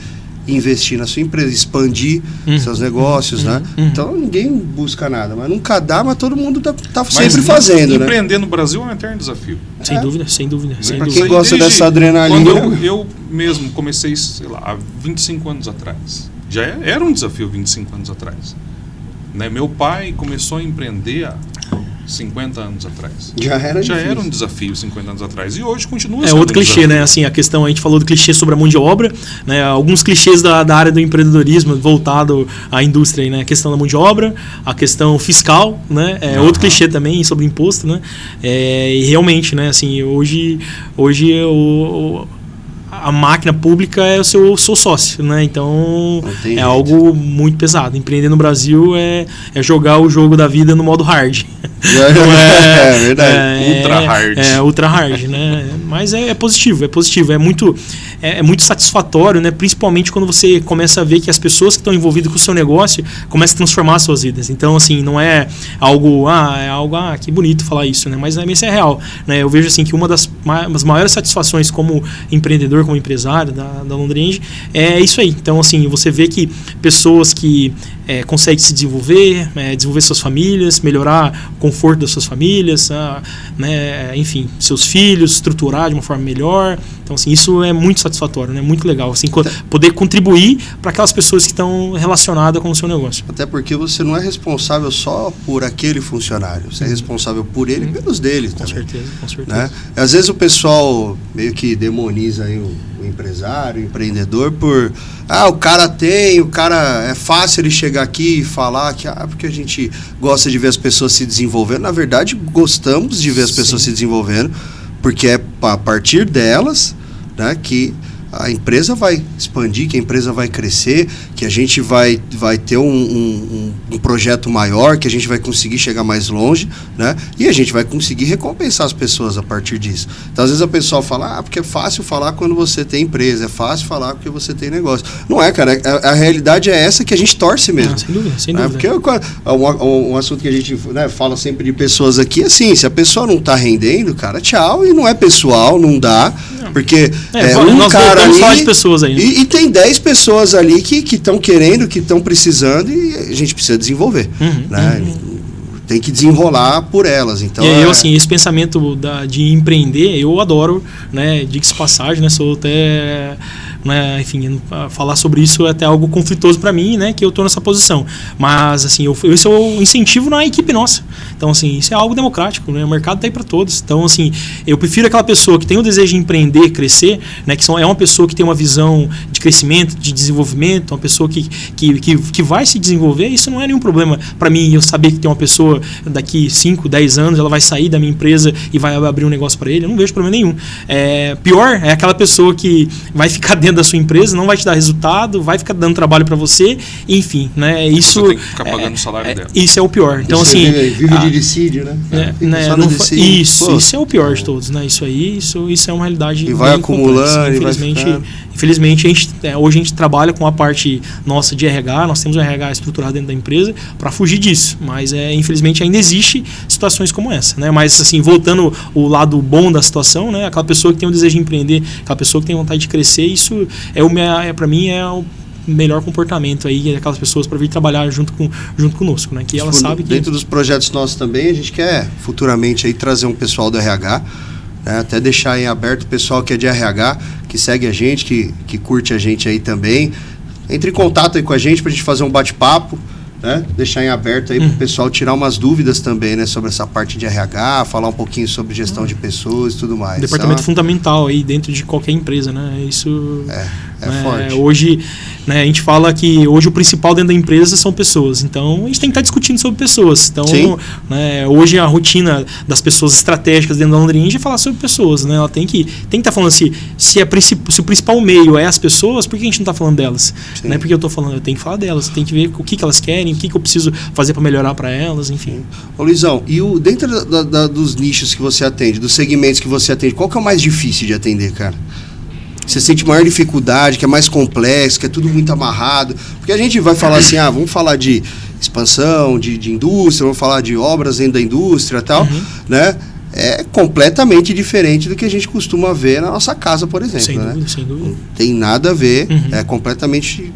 Speaker 2: investir na sua empresa, expandir seus negócios, né? Então ninguém busca nada, mas nunca dá, mas todo mundo tá sempre fazendo, né?
Speaker 3: Empreender no Brasil é um eterno desafio.
Speaker 1: Sem dúvida, sem dúvida. Sem
Speaker 2: Pra
Speaker 1: dúvida.
Speaker 2: quem gosta dessa adrenalina.
Speaker 3: Quando eu mesmo comecei, sei lá, há 25 anos atrás. Já era um desafio 25 anos atrás. Né? Meu pai começou a empreender há 50 anos atrás.
Speaker 2: Já era
Speaker 3: um desafio 50 anos atrás. E hoje continua
Speaker 1: É
Speaker 3: sendo
Speaker 1: outro
Speaker 3: um
Speaker 1: clichê,
Speaker 3: desafio.
Speaker 1: né? Assim, a questão, a gente falou do clichê sobre a mão de obra, né? Alguns clichês da área do empreendedorismo voltado à indústria, né? A questão da mão de obra, a questão fiscal, né? Outro clichê também sobre imposto, né? E realmente, né? Assim, hoje a máquina pública é o seu sócio, né? Então
Speaker 2: tem
Speaker 1: é
Speaker 2: jeito.
Speaker 1: algo muito pesado. Empreender no Brasil é jogar o jogo da vida no modo hard.
Speaker 2: É verdade.
Speaker 3: Ultra hard.
Speaker 1: Ultra hard, né? Mas é positivo, é muito satisfatório, né? Principalmente quando você começa a ver que as pessoas que estão envolvidas com o seu negócio começam a transformar as suas vidas. Então, assim, não é algo, que bonito falar isso, né? Mas isso é real, né? Eu vejo assim que uma das maiores satisfações como empreendedor, como empresário da Londrenge é isso aí. Então, assim, você vê que pessoas que conseguem se desenvolver, desenvolver suas famílias, melhorar o conforto das suas famílias, né? Enfim, seus filhos, estruturar de uma forma melhor. Então, assim, isso é muito satisfatório, né? Muito legal, assim, poder contribuir para aquelas pessoas que estão relacionadas com o seu negócio.
Speaker 2: Até porque você não é responsável só por aquele funcionário, você é responsável por ele e pelos dele também.
Speaker 1: Com certeza.
Speaker 2: Né? Às vezes o pessoal meio que demoniza aí o empresário, o empreendedor por... o cara é fácil ele chegar aqui e falar que porque a gente gosta de ver as pessoas se desenvolvendo. Na verdade, gostamos de ver as pessoas se desenvolvendo, porque é a partir delas, né, que a empresa vai expandir, que a empresa vai crescer, que a gente vai ter um projeto maior, que a gente vai conseguir chegar mais longe, né? E a gente vai conseguir recompensar as pessoas a partir disso. Então, às vezes a pessoa fala, porque é fácil falar quando você tem empresa, é fácil falar porque você tem negócio. Não é, cara, a realidade é essa que a gente torce mesmo.
Speaker 1: Sem dúvida, sem
Speaker 2: né?
Speaker 1: dúvida.
Speaker 2: Porque um assunto que a gente, né, fala sempre de pessoas aqui, assim, se a pessoa não tá rendendo, cara, tchau, e não é pessoal, não dá, porque
Speaker 1: nós
Speaker 2: cara ali,
Speaker 1: falar de pessoas aí, né?
Speaker 2: e tem 10 pessoas ali que estão querendo, que estão precisando, e a gente precisa desenvolver, né? Tem que desenrolar por elas. Então,
Speaker 1: eu, assim, esse pensamento de empreender, eu adoro, né? Diga-se passagem, né? Sou até... Né, enfim, falar sobre isso é até algo conflitoso para mim, né, que eu estou nessa posição. Mas, assim, esse é o incentivo na equipe nossa. Então, assim, isso é algo democrático, né? O mercado está aí para todos. Então, assim, eu prefiro aquela pessoa que tem o desejo de empreender, crescer, né, que é uma pessoa que tem uma visão de crescimento, de desenvolvimento, uma pessoa que vai se desenvolver. Isso não é nenhum problema para mim, eu saber que tem uma pessoa daqui 5, 10 anos, ela vai sair da minha empresa e vai abrir um negócio para ele. Eu não vejo problema nenhum. Pior é aquela pessoa que vai ficar dentro da sua empresa, não vai te dar resultado, vai ficar dando trabalho para você, enfim, né? Isso
Speaker 3: você tem que ficar pagando o salário dela.
Speaker 1: Isso é o pior. Então,
Speaker 2: você
Speaker 1: assim,
Speaker 2: vive de dissídio, né?
Speaker 1: Isso é o pior de todos, né? Isso é uma realidade.
Speaker 2: E vai acumulando,
Speaker 1: infelizmente, hoje a gente trabalha com a parte nossa de RH, nós temos um RH estruturado dentro da empresa para fugir disso, mas infelizmente ainda existe situações como essa, né? Mas, assim, voltando o lado bom da situação, né? Aquela pessoa que tem o desejo de empreender, aquela pessoa que tem vontade de crescer, isso para mim é o melhor comportamento aí daquelas pessoas para vir trabalhar junto conosco, né? Que ela sabe que...
Speaker 2: Dentro dos projetos nossos também, a gente quer futuramente aí trazer um pessoal do RH, né? Até deixar em aberto o pessoal que é de RH, que segue a gente, que curte a gente aí também. Entre em contato aí com a gente pra gente fazer um bate-papo, né? Deixar em aberto aí pro pessoal tirar umas dúvidas também, né? Sobre essa parte de RH, falar um pouquinho sobre gestão de pessoas e tudo mais.
Speaker 1: Departamento fundamental aí dentro de qualquer empresa, né? Isso
Speaker 2: é forte.
Speaker 1: Hoje, né, a gente fala que hoje o principal dentro da empresa são pessoas. Então, a gente tem que estar discutindo sobre pessoas. Então, né, hoje a rotina das pessoas estratégicas dentro da Londrenge é falar sobre pessoas, né? Ela tem que estar falando se o principal meio é as pessoas, por que a gente não está falando delas? Né? Porque eu tenho que falar delas, tem que ver o que elas querem, o que eu preciso fazer para melhorar para elas, enfim.
Speaker 2: Ô Luizão, e dentro dos nichos que você atende, dos segmentos que você atende, qual que é o mais difícil de atender, cara? Você sente maior dificuldade, que é mais complexo, que é tudo muito amarrado? Porque a gente vai falar assim, vamos falar de expansão de indústria, vamos falar de obras dentro da indústria e tal, né? É completamente diferente do que a gente costuma ver na nossa casa, por exemplo.
Speaker 1: Sem dúvida,
Speaker 2: né?
Speaker 1: sem dúvida.
Speaker 2: Não tem nada a ver, é completamente...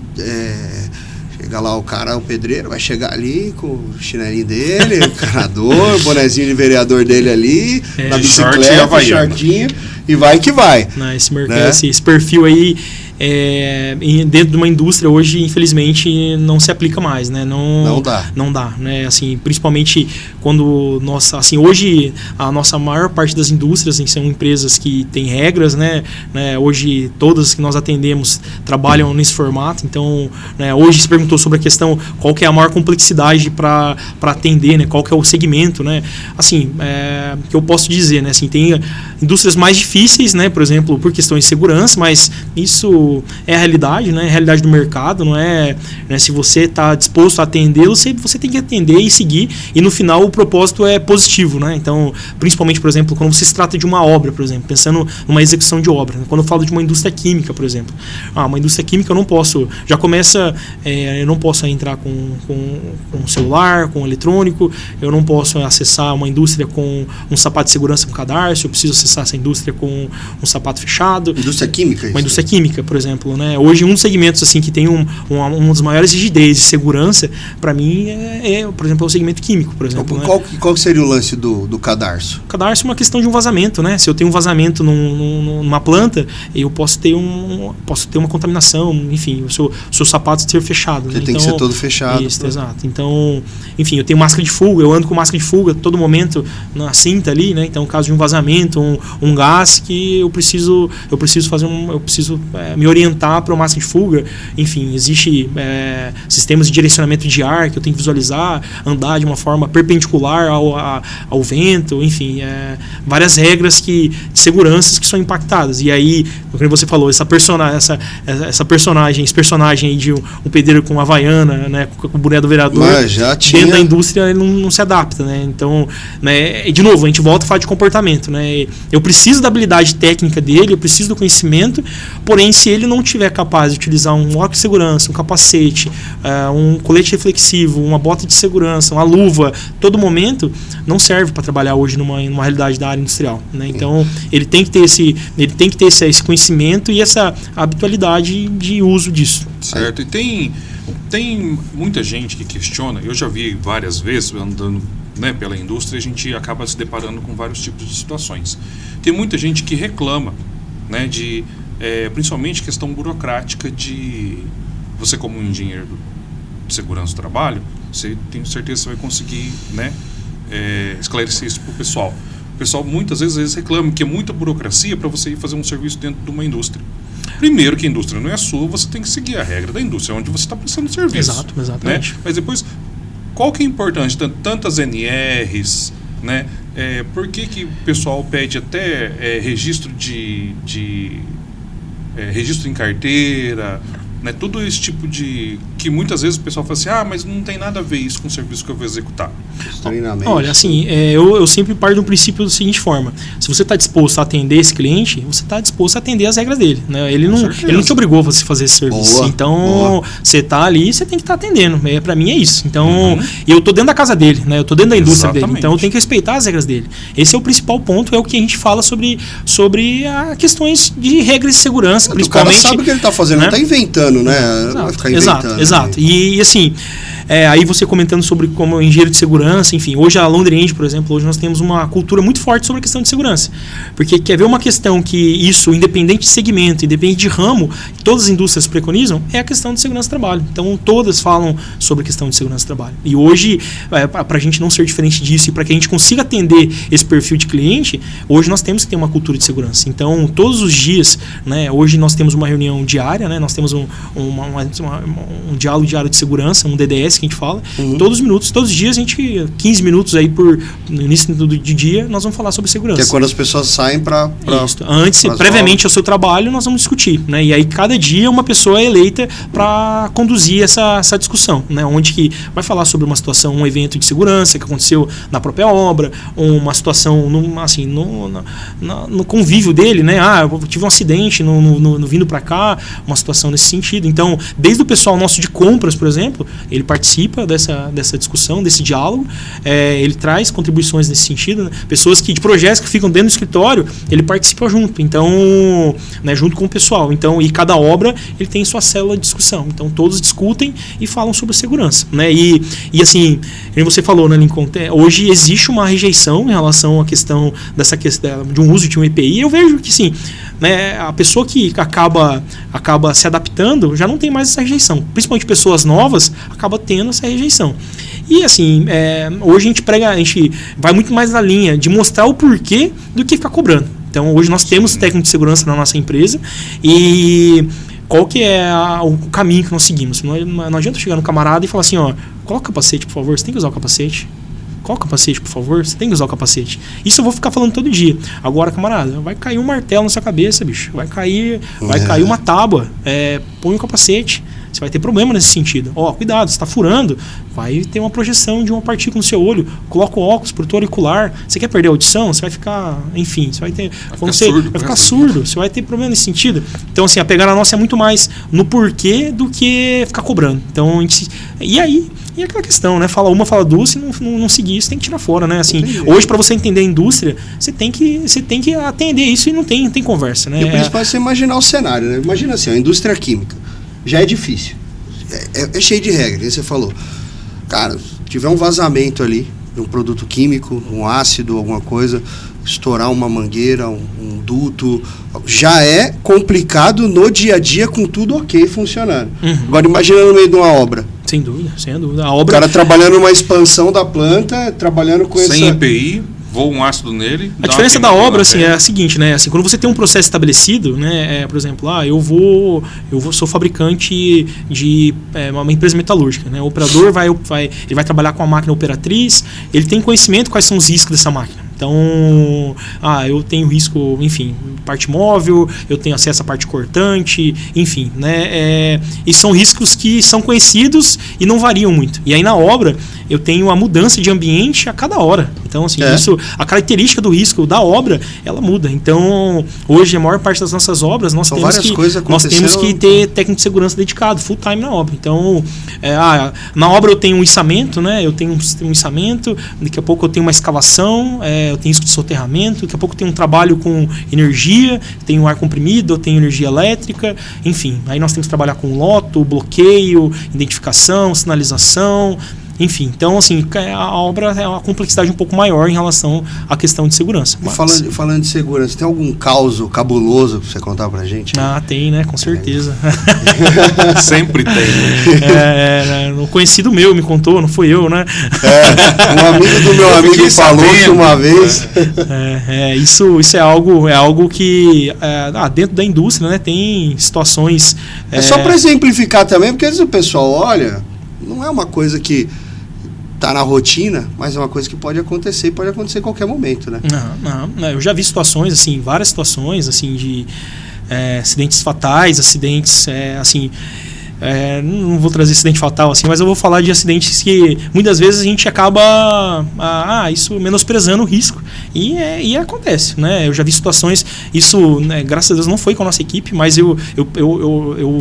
Speaker 2: Chega lá o pedreiro, vai chegar ali com o chinelinho dele, o encanador, o bonezinho de vereador dele ali, na bicicleta, shortinho, e vai que vai.
Speaker 1: Não, esse mercado, né? Esse perfil aí, dentro de uma indústria hoje, infelizmente, não se aplica mais, né? Não dá, né? Assim, principalmente quando hoje a nossa maior parte das indústrias são empresas que têm regras, né? Hoje todas que nós atendemos trabalham nesse formato. Então, né, hoje se perguntou sobre a questão qual que é a maior complexidade para atender, né? Qual que é o segmento, né? Assim, que eu posso dizer, né? Assim, tem indústrias mais difíceis, né? Por exemplo, por questões de segurança, mas isso é a realidade, né? É a realidade do mercado, não é, né? Se você está disposto a atendê-lo, você tem que atender e seguir, e no final o propósito é positivo, né? Então, principalmente, por exemplo, quando você se trata de uma obra, por exemplo, pensando numa execução de obra, né? Quando eu falo de uma indústria química, por exemplo, uma indústria química eu não posso, já começa, eu não posso entrar com celular, com eletrônico, eu não posso acessar uma indústria com um sapato de segurança com cadarço, eu preciso acessar essa indústria com um sapato fechado.
Speaker 2: Indústria química?
Speaker 1: Uma indústria química, por exemplo, né? Hoje, um dos segmentos assim, que tem uma das maiores rigidez de segurança, para mim, por exemplo, o segmento químico, por exemplo.
Speaker 2: Então, qual seria o lance do cadarço?
Speaker 1: O cadarço é uma questão de um vazamento, né? Se eu tenho um vazamento numa planta, eu posso ter uma contaminação, enfim, o seu sapato ser fechado.
Speaker 2: Porque
Speaker 1: né?
Speaker 2: tem que ser todo fechado.
Speaker 1: Isso, exato. Então, enfim, eu tenho máscara de fuga, eu ando com máscara de fuga todo momento na cinta ali, né? Então, no caso de um vazamento, um gás que eu preciso me orientar para uma máscara de fuga. Enfim, existe sistemas de direcionamento de ar que eu tenho que visualizar, andar de uma forma perpendicular ao vento, enfim, várias regras de seguranças que são impactadas. E aí, como você falou, esse personagem aí de um pedreiro com uma havaiana, né, com o boné do vereador, dentro da indústria ele não se adapta, né? Então, né, de novo, a gente volta a falar de comportamento, né? Eu preciso da habilidade técnica dele, eu preciso do conhecimento, porém, se ele não tiver capaz de utilizar um óculos de segurança, um capacete, um colete reflexivo, uma bota de segurança, uma luva, todo momento, não serve para trabalhar hoje numa realidade da área industrial, né? Então, ele tem que ter esse conhecimento e essa habitualidade de uso disso.
Speaker 3: Certo. E tem muita gente que questiona, eu já vi várias vezes andando, né, pela indústria, a gente acaba se deparando com vários tipos de situações. Tem muita gente que reclama, né, principalmente questão burocrática de você, como um engenheiro de segurança do trabalho, tenho certeza que você vai conseguir, né, esclarecer isso para o pessoal. O pessoal muitas vezes reclama que é muita burocracia para você ir fazer um serviço dentro de uma indústria. Primeiro, que a indústria não é sua, você tem que seguir a regra da indústria, onde você está prestando serviço.
Speaker 1: Exato, exatamente.
Speaker 3: Né? Mas depois, qual que é importante? Tantas NRs, né? Por que o pessoal pede até registro registro em carteira, né? Todo esse tipo de... que muitas vezes o pessoal fala assim, mas não tem nada a ver isso com o serviço que eu vou executar.
Speaker 1: Olha, assim, eu sempre parto do princípio da seguinte forma: se você está disposto a atender esse cliente, você está disposto a atender as regras dele, né? Ele não te obrigou a você fazer esse serviço. Então, você está ali, você tem que estar atendendo. Para mim é isso. Então, eu estou dentro da casa dele, né? Eu estou dentro da indústria dele. Então, eu tenho que respeitar as regras dele. Esse é o principal ponto, é o que a gente fala sobre questões de regras de segurança, principalmente.
Speaker 2: O cara sabe o que ele está fazendo, né? Não está inventando, né? Não vai ficar inventando.
Speaker 1: Exato. E assim, aí você comentando sobre como engenheiro de segurança, enfim, hoje a Laundry End, por exemplo, hoje nós temos uma cultura muito forte sobre a questão de segurança. Porque quer ver uma questão que isso, independente de segmento, independente de ramo, todas as indústrias preconizam, é a questão de segurança do trabalho. Então, todas falam sobre a questão de segurança do trabalho. E hoje, para a gente não ser diferente disso e para que a gente consiga atender esse perfil de cliente, hoje nós temos que ter uma cultura de segurança. Então, todos os dias, né, hoje nós temos uma reunião diária, né, nós temos um diálogo diário de segurança, um DDS que a gente fala, todos os dias, a gente, 15 minutos aí no início do dia, nós vamos falar sobre segurança.
Speaker 2: Que é quando as pessoas saem para...
Speaker 1: Antes, previamente ao seu trabalho, nós vamos discutir, né? E aí, cada dia, uma pessoa é eleita para conduzir essa discussão, né? Onde que vai falar sobre uma situação, um evento de segurança que aconteceu na própria obra, uma situação no convívio dele, né? Eu tive um acidente vindo para cá, uma situação nesse sentido. Então, desde o pessoal nosso de compras, por exemplo, ele participa participa dessa discussão, desse diálogo, ele traz contribuições nesse sentido, né? Pessoas de projetos que ficam dentro do escritório, ele participa junto, então, né, junto com o pessoal. Então, e cada obra ele tem sua célula de discussão. Então, todos discutem e falam sobre segurança, né? E assim, como você falou, né, Lincoln, hoje existe uma rejeição em relação à questão de um uso de um EPI. Eu vejo que sim, né, a pessoa que acaba se adaptando já não tem mais essa rejeição. Principalmente pessoas novas acaba tendo essa rejeição. E assim, hoje a gente vai muito mais na linha de mostrar o porquê do que ficar cobrando. Então hoje nós temos técnico de segurança na nossa empresa e qual que é o caminho que nós seguimos? Não adianta chegar no camarada e falar assim, ó, coloca o capacete, por favor, você tem que usar o capacete. Coloca o capacete, por favor, você tem que usar o capacete. Isso eu vou ficar falando todo dia. Agora, camarada, vai cair um martelo na sua cabeça, bicho. Vai cair uma tábua. Põe o capacete. Você vai ter problema nesse sentido. Cuidado, você está furando, vai ter uma projeção de uma partícula no seu olho. Coloca o óculos, protetor auricular. Você quer perder a audição? Você vai ficar, enfim, você vai ter... Vai ficar surdo, você vai ter problema nesse sentido. Então, assim, a pegada nossa é muito mais no porquê do que ficar cobrando. Então, e aquela questão, né? Fala uma, fala duas, se não seguir isso, tem que tirar fora, né? Assim, hoje, para você entender a indústria, você tem que atender isso e não tem conversa, né?
Speaker 2: E o principal é você imaginar o cenário, né? Imagina assim, a indústria química já é difícil. É cheio de regras, aí você falou. Cara, se tiver um vazamento ali de um produto químico, um ácido, alguma coisa, estourar uma mangueira, um duto, já é complicado no dia a dia com tudo ok funcionando. Agora imagina no meio de uma obra.
Speaker 1: Sem dúvida.
Speaker 2: O cara trabalhando uma expansão da planta, trabalhando com
Speaker 3: sem EPI, voa um ácido nele.
Speaker 1: A diferença da obra assim, é a seguinte, né? Assim, quando você tem um processo estabelecido, né? Por exemplo, sou fabricante de uma empresa metalúrgica, né? O operador ele vai trabalhar com a máquina operatriz, ele tem conhecimento quais são os riscos dessa máquina. Então, eu tenho risco, enfim, parte móvel, eu tenho acesso à parte cortante, enfim, né? E são riscos que são conhecidos e não variam muito. E aí na obra eu tenho a mudança de ambiente a cada hora. Então, assim, a característica do risco da obra, ela muda. Então, hoje a maior parte das nossas obras nós temos que ter técnico de segurança dedicado, full time na obra. Então, na obra eu tenho um içamento, né? Eu tenho um içamento, daqui a pouco eu tenho uma escavação, eu tenho risco de soterramento, daqui a pouco eu tenho um trabalho com energia, tenho ar comprimido, eu tenho energia elétrica, enfim. Aí nós temos que trabalhar com loto, bloqueio, identificação, sinalização, enfim. Então, assim, a obra é uma complexidade um pouco maior em relação à questão de segurança.
Speaker 2: Falando de segurança, tem algum caso cabuloso pra você contar pra gente?
Speaker 1: Tem, né? Com certeza.
Speaker 3: Sempre tem.
Speaker 1: Um conhecido meu me contou, não fui eu, né?
Speaker 2: Um amigo do meu amigo falou que uma vez.
Speaker 1: Isso é algo que dentro da indústria, né, tem situações.
Speaker 2: Só para exemplificar também, porque às vezes o pessoal olha, não é uma coisa que tá na rotina, mas é uma coisa que pode acontecer a qualquer momento, né?
Speaker 1: Não, eu já vi situações, assim, várias situações, assim, de acidentes fatais, acidentes, assim, não vou trazer acidente fatal, assim, mas eu vou falar de acidentes que muitas vezes a gente acaba isso menosprezando o risco e acontece, né? Eu já vi situações, isso, né, graças a Deus não foi com a nossa equipe, mas eu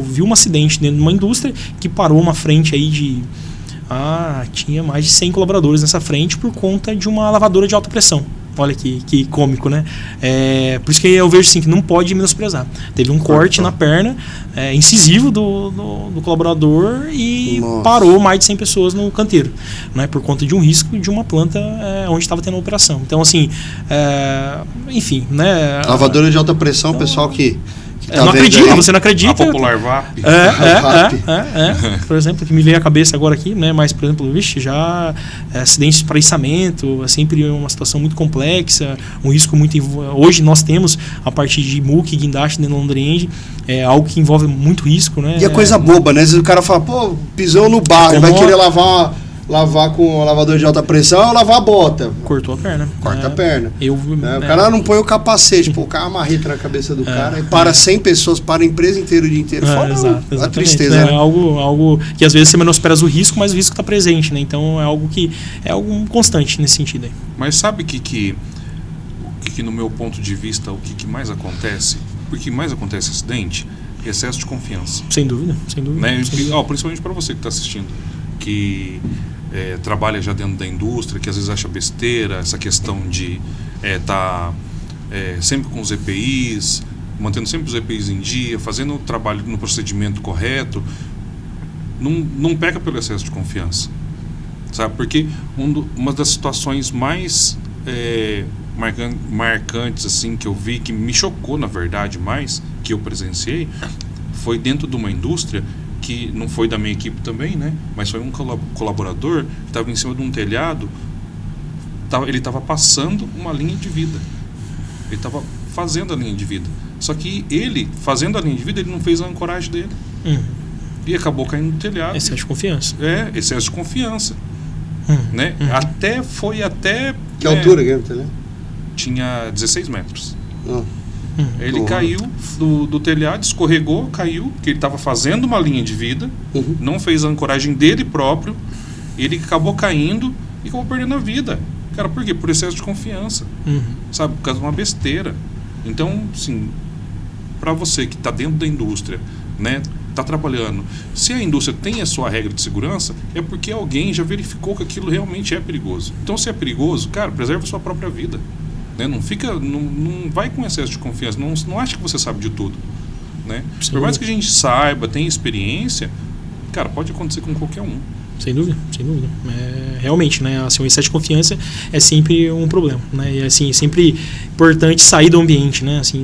Speaker 1: vi um acidente dentro de uma indústria que parou uma frente aí de tinha mais de 100 colaboradores nessa frente por conta de uma lavadora de alta pressão. Olha que cômico, né? Por isso que eu vejo assim, que não pode menosprezar. Teve um corte na perna, incisivo do colaborador e parou mais de 100 pessoas no canteiro, né? Por conta de um risco de uma planta onde estava tendo a operação. Então, assim, enfim, né?
Speaker 2: Lavadora de alta pressão, pessoal que
Speaker 1: não acredita, você não acredita.
Speaker 3: A popular VAP.
Speaker 1: Por exemplo, que me veio à cabeça agora aqui, né? Mas, por exemplo, já acidentes para içamento, é sempre uma situação muito complexa, um risco muito. Hoje nós temos a parte de muque e guindaste dentro do Laundry End, algo que envolve muito risco, né?
Speaker 2: E é coisa boba, né? Às vezes o cara fala, pisou no barro, vai querer lavar com o lavador de alta pressão ou lavar a bota.
Speaker 1: Cortou a perna.
Speaker 2: Corta a perna. O cara não põe o capacete, o cara amarreta na cabeça do cara e para 100 pessoas, para a empresa inteira o dia inteiro. Fora a tristeza.
Speaker 1: Né? Algo que às vezes você menospreza o risco, mas o risco está presente, né? Então é algo constante nesse sentido aí.
Speaker 3: Mas sabe que no meu ponto de vista, o que mais acontece? Por que mais acontece acidente? Excesso de confiança.
Speaker 1: Sem dúvida.
Speaker 3: Né? Principalmente para você que está assistindo. que trabalha já dentro da indústria, que às vezes acha besteira, essa questão de estar sempre com os EPIs, mantendo sempre os EPIs em dia, fazendo o trabalho no procedimento correto, não peca pelo excesso de confiança, sabe? Porque uma das situações mais marcantes assim, que eu vi, que me chocou na verdade mais, que eu presenciei, foi dentro de uma indústria que não foi da minha equipe também, né? Mas foi um colaborador que estava em cima de um telhado, ele estava passando uma linha de vida, ele estava fazendo a linha de vida, só que ele, fazendo a linha de vida, ele não fez a ancoragem dele. E acabou caindo no telhado.
Speaker 1: Excesso de confiança.
Speaker 3: Excesso de confiança. Né? Foi até...
Speaker 2: Que altura que é o telhado?
Speaker 3: Tinha 16 metros. Ele caiu do telhado, escorregou, caiu, porque ele estava fazendo uma linha de vida, não fez a ancoragem dele próprio, ele acabou caindo e acabou perdendo a vida. Cara, por quê? Por excesso de confiança. Sabe? Por causa de uma besteira. Então, assim, para você que está dentro da indústria, né, está trabalhando, se a indústria tem a sua regra de segurança, é porque alguém já verificou que aquilo realmente é perigoso. Então, se é perigoso, cara, preserva a sua própria vida. Né? Não vai com excesso de confiança, não acha que você sabe de tudo. Né? Por mais que a gente saiba, tenha experiência, cara, pode acontecer com qualquer um.
Speaker 1: Sem dúvida, sem dúvida. Realmente, né, assim, o excesso de confiança é sempre um problema, né? E assim, é sempre importante sair do ambiente, né? Assim,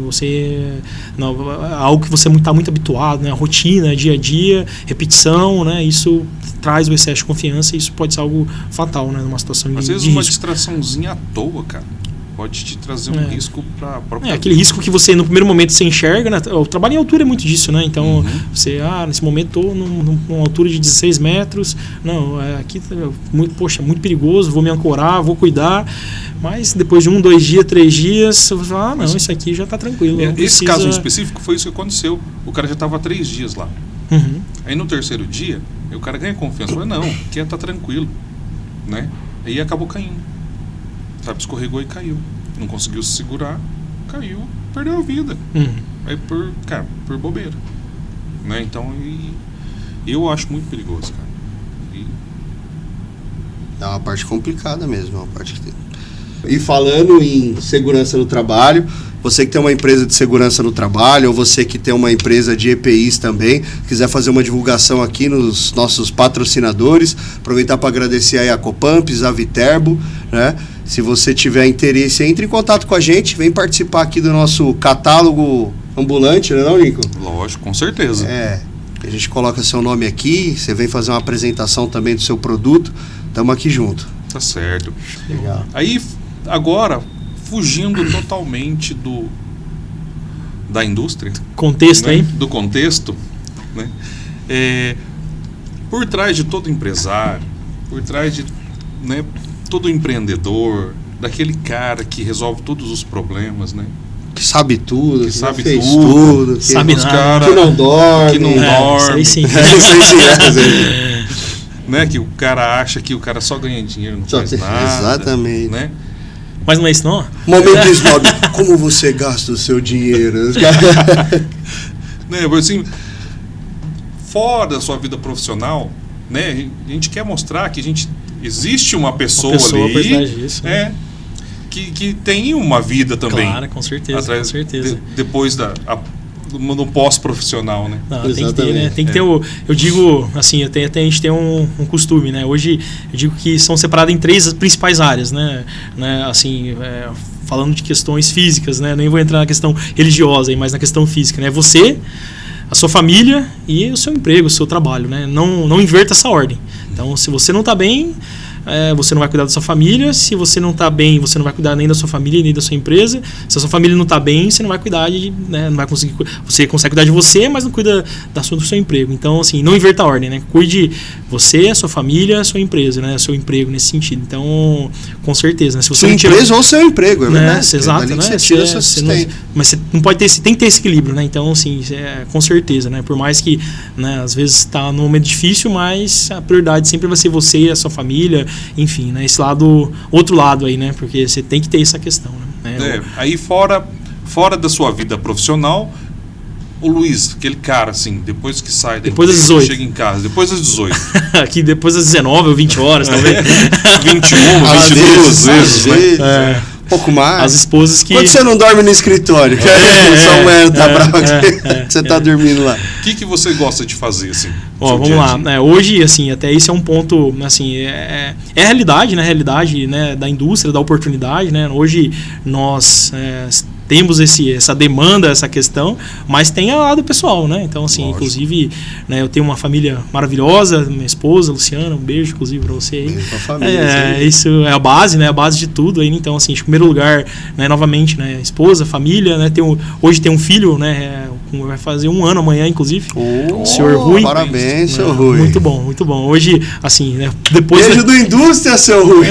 Speaker 1: algo que você está muito habituado, né? A rotina, dia a dia, repetição, né? Isso traz o excesso de confiança e isso pode ser algo fatal, né? Numa situação de risco.
Speaker 3: Às vezes uma distraçãozinha à toa, cara, pode te trazer um risco para a própria vida.
Speaker 1: Aquele risco que você, no primeiro momento, você enxerga, né? O trabalho em altura é muito disso, né? Então, você, nesse momento estou numa altura de 16 metros, não, aqui, muito perigoso, vou me ancorar, vou cuidar, mas depois de 1, 2 dias, 3 dias, você vai falar, não, isso aqui já está tranquilo.
Speaker 3: Esse caso em específico foi isso que aconteceu. O cara já estava 3 dias lá. Aí no terceiro dia, o cara ganha confiança. Falei, não, aqui está tranquilo. Né? Aí acabou caindo. Sabe, escorregou e caiu. Não conseguiu se segurar, caiu, perdeu a vida. Aí por bobeira. Né? Então, eu acho muito perigoso, cara.
Speaker 2: É uma parte complicada mesmo, é uma parte que tem. E falando em segurança no trabalho, você que tem uma empresa de segurança no trabalho, ou você que tem uma empresa de EPIs também, quiser fazer uma divulgação aqui nos nossos patrocinadores, aproveitar para agradecer aí a Copamps, a Viterbo, né? Se você tiver interesse, entre em contato com a gente, vem participar aqui do nosso catálogo ambulante, não é, Nico?
Speaker 3: Lógico, com certeza.
Speaker 2: A gente coloca seu nome aqui, você vem fazer uma apresentação também do seu produto, estamos aqui junto.
Speaker 3: Tá certo.
Speaker 2: Legal.
Speaker 3: Aí, agora, fugindo totalmente da indústria.
Speaker 1: Contexto,
Speaker 3: né?
Speaker 1: hein?
Speaker 3: Do contexto. Né? Por trás de todo empresário, por trás de, né, todo empreendedor, daquele cara que resolve todos os problemas, né?
Speaker 2: Que sabe tudo,
Speaker 3: que sabe
Speaker 2: fez
Speaker 3: tudo,
Speaker 2: que
Speaker 1: sabe nada,
Speaker 2: cara, que não dorme.
Speaker 3: Que não dorme.
Speaker 1: Isso aí sim.
Speaker 3: Né? Que o cara acha que o cara só ganha dinheiro, não faz nada.
Speaker 2: Exatamente.
Speaker 3: Né?
Speaker 1: Mas não é isso, não?
Speaker 2: Momento snob. Como você gasta o seu dinheiro?
Speaker 3: Né? Assim, fora da sua vida profissional, né? A gente quer mostrar que existe uma pessoa ali,
Speaker 1: por trás disso, né?
Speaker 3: que tem uma vida também.
Speaker 1: Claro, com certeza. Com certeza.
Speaker 3: Depois no pós-profissional, né?
Speaker 1: Não, tem que ter, né? Tem que ter eu digo, assim, até a gente tem um costume, né? Hoje eu digo que são separadas em 3 principais áreas, né? Assim, falando de questões físicas, né? Nem vou entrar na questão religiosa aí, mas na questão física, né? Você, a sua família e o seu emprego, o seu trabalho, né? Não inverta essa ordem. Então, se você não está bem, você não vai cuidar da sua família. Se você não está bem, você não vai cuidar nem da sua família, nem da sua empresa. Se a sua família não está bem, você não vai cuidar né, não vai conseguir. Você consegue cuidar de você, mas não cuida do seu emprego. Então, assim, não inverta a ordem, né? Cuide você, a sua família, a sua empresa, né? Seu emprego nesse sentido. Então, com certeza, né? Se você
Speaker 2: sua empresa ou seu emprego, é verdade.
Speaker 1: Né? Exato, né? Mas você não pode ter, tem que ter esse equilíbrio, né? Então, assim, com certeza, né? Por mais que, né, às vezes está num momento difícil, mas a prioridade sempre vai ser você e a sua família, enfim, né? Esse outro lado aí, né? Porque você tem que ter essa questão, né?
Speaker 3: Aí fora da sua vida profissional, Ô Luiz, aquele cara, assim, depois que sai...
Speaker 1: Depois das 18.
Speaker 3: Chega em casa, depois das 18.
Speaker 1: Aqui depois das 19 ou 20 horas, talvez.
Speaker 3: 21,
Speaker 2: Às
Speaker 3: 22 vezes, né?
Speaker 2: Um pouco mais.
Speaker 1: As esposas que...
Speaker 2: Quando você não dorme no escritório, que sua mulher tá brava que você tá dormindo lá.
Speaker 3: O que você gosta de fazer, assim?
Speaker 1: Ó, vamos lá. Hoje, assim, até isso é um ponto, assim, é a realidade, né? A realidade, né, da indústria, da oportunidade, né? Hoje nós temos essa demanda, essa questão, mas tem a lado pessoal, né? Então, assim,
Speaker 3: Lógico.
Speaker 1: Inclusive, né, eu tenho uma família maravilhosa, minha esposa, Luciana, um beijo, inclusive, pra você aí.
Speaker 2: Beijo pra família,
Speaker 1: Isso é a base, né? A base de tudo aí. Então, assim, em primeiro lugar, né, novamente, né, esposa, família, né? Hoje tem um filho, né? Vai fazer 1 ano amanhã, inclusive. O senhor Rui.
Speaker 2: Parabéns, seu Rui.
Speaker 1: Muito bom, muito bom. Hoje, assim, né, depois...
Speaker 2: Beijo do Indústria, seu Rui.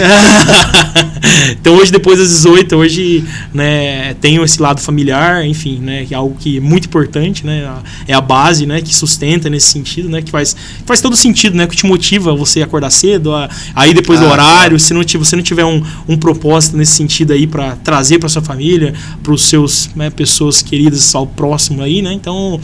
Speaker 1: Então hoje, depois das 18, hoje, né, tenho esse lado familiar, enfim, né, que é algo que é muito importante, né, é a base, né, que sustenta nesse sentido, né, que faz todo sentido, né, que te motiva você a acordar cedo, aí depois do horário, se você não tiver um propósito nesse sentido aí para trazer para sua família, para os seus, né, pessoas queridas ao próximo aí, né, então,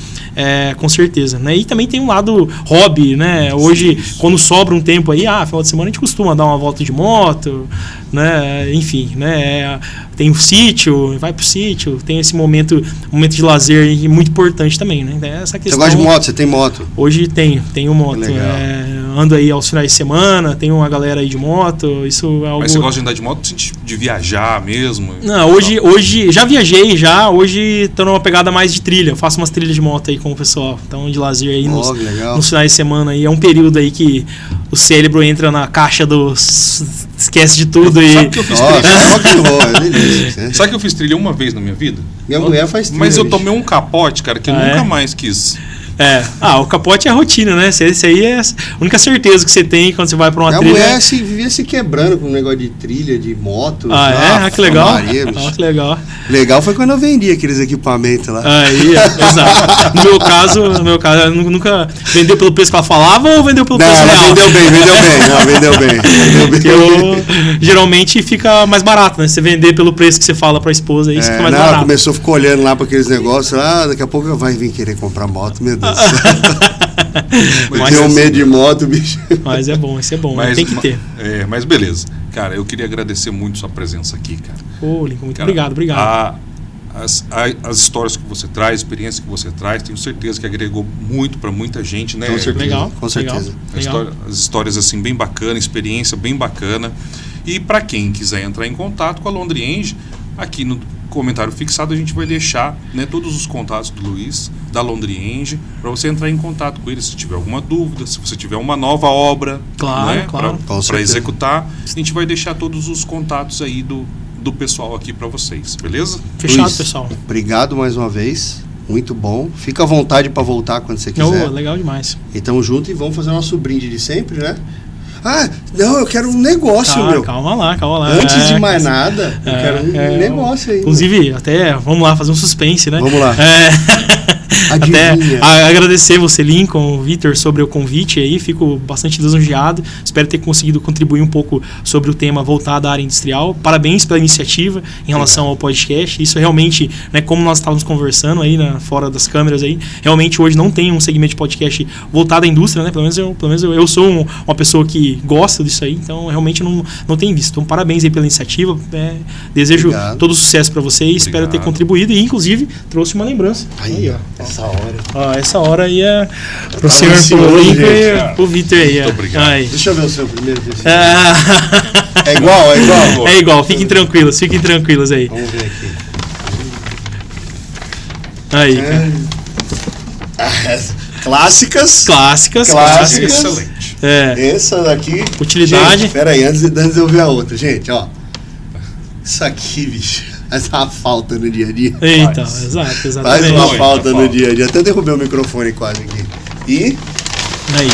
Speaker 1: com certeza, né, e também tem um lado hobby, né, hoje, quando sobra um tempo aí, final de semana a gente costuma dar uma volta de moto, né, enfim, né, tem o sítio, vai pro sítio, tem esse momento de lazer aí, muito importante também, né, essa questão.
Speaker 2: Você gosta de moto? Você tem moto?
Speaker 1: Hoje tenho moto, ando aí aos finais de semana, tenho uma galera aí de moto, isso é algo...
Speaker 3: Mas você gosta de andar de moto, de viajar mesmo?
Speaker 1: Não, hoje já viajei, hoje tô numa pegada mais de trilha, eu faço umas trilhas de moto aí com o pessoal, então de lazer aí nos finais de semana aí, é um período aí que o cérebro entra na caixa esquece de tudo e...
Speaker 3: Sabe que eu fiz
Speaker 2: trilha?
Speaker 3: Sabe que eu fiz trilha uma vez na minha vida?
Speaker 2: Minha mulher faz trilha.
Speaker 3: Mas eu tomei um capote, cara, que eu nunca mais quis.
Speaker 1: O capote é a rotina, né? Esse aí é a única certeza que você tem quando você vai pra uma trilha.
Speaker 2: Minha mulher vivia se quebrando com um negócio de trilha, de moto.
Speaker 1: Que legal.
Speaker 2: Maria,
Speaker 1: que legal.
Speaker 2: Legal foi quando eu vendi aqueles equipamentos lá.
Speaker 1: Exato. No meu caso, ela nunca vendeu pelo preço que ela falava ou vendeu pelo preço real?
Speaker 2: Vendeu bem.
Speaker 1: Geralmente fica mais barato, né? Você vender pelo preço que você fala pra esposa, aí fica mais barato.
Speaker 2: Ela começou a ficar olhando lá pra aqueles negócios, daqui a pouco vai vir querer comprar moto, meu Deus.
Speaker 1: Mas
Speaker 2: tenho medo de moto, bicho.
Speaker 1: Mas é bom, isso é bom, tem que ter.
Speaker 3: Mas beleza. Cara, eu queria agradecer muito sua presença aqui, cara.
Speaker 1: Lincoln, muito obrigado.
Speaker 3: As histórias que você traz, a experiência que você traz, tenho certeza que agregou muito para muita gente, né?
Speaker 2: Com certeza.
Speaker 1: Legal,
Speaker 2: com certeza.
Speaker 3: As histórias assim bem bacana, experiência bem bacana. E para quem quiser entrar em contato com a Londrienge, aqui no comentário fixado a gente vai deixar, né, todos os contatos do Luiz, da Londrienge, para você entrar em contato com ele se tiver alguma dúvida, se você tiver uma nova obra, para executar, a gente vai deixar todos os contatos aí do pessoal aqui para vocês, beleza?
Speaker 1: Fechado,
Speaker 2: Luiz,
Speaker 1: pessoal.
Speaker 2: Obrigado mais uma vez. Muito bom. Fica à vontade para voltar quando você quiser.
Speaker 1: Legal demais.
Speaker 2: E tamo junto e vamos fazer nosso brinde de sempre, né? Não, eu quero um negócio, meu.
Speaker 1: Calma lá.
Speaker 2: Antes de mais nada, eu quero um negócio aí.
Speaker 1: Inclusive, até vamos lá fazer um suspense, né?
Speaker 2: Vamos lá.
Speaker 1: Até agradecer você, Lincoln, Vitor, sobre o convite aí, fico bastante lisonjeado, espero ter conseguido contribuir um pouco sobre o tema voltado à área industrial. Parabéns pela iniciativa em relação ao podcast, isso realmente, né, como nós estávamos conversando aí, fora das câmeras aí, realmente hoje não tem um segmento de podcast voltado à indústria, né, pelo menos eu sou uma pessoa que gosta disso aí, então realmente não tem visto. Então parabéns aí pela iniciativa, desejo todo sucesso para vocês, espero ter contribuído e inclusive trouxe uma lembrança.
Speaker 2: Aí, ó.
Speaker 1: Essa hora aí é pro senhor, pro Lincoln e pro Vitor aí.
Speaker 3: Muito obrigado.
Speaker 2: Deixa eu ver o seu primeiro. É igual?
Speaker 1: É igual, fiquem tranquilos aí.
Speaker 2: Vamos ver aqui.
Speaker 1: Aí.
Speaker 2: Clássicas.
Speaker 3: Excelente.
Speaker 2: Essa daqui.
Speaker 1: Utilidade.
Speaker 2: Espera aí, antes de eu ver a outra, gente, ó. Isso aqui, bicho. Faz uma falta no dia a dia.
Speaker 1: Eita, exatamente.
Speaker 2: Faz uma falta no dia a dia. Até derrubei o microfone quase aqui. E?
Speaker 1: Aí.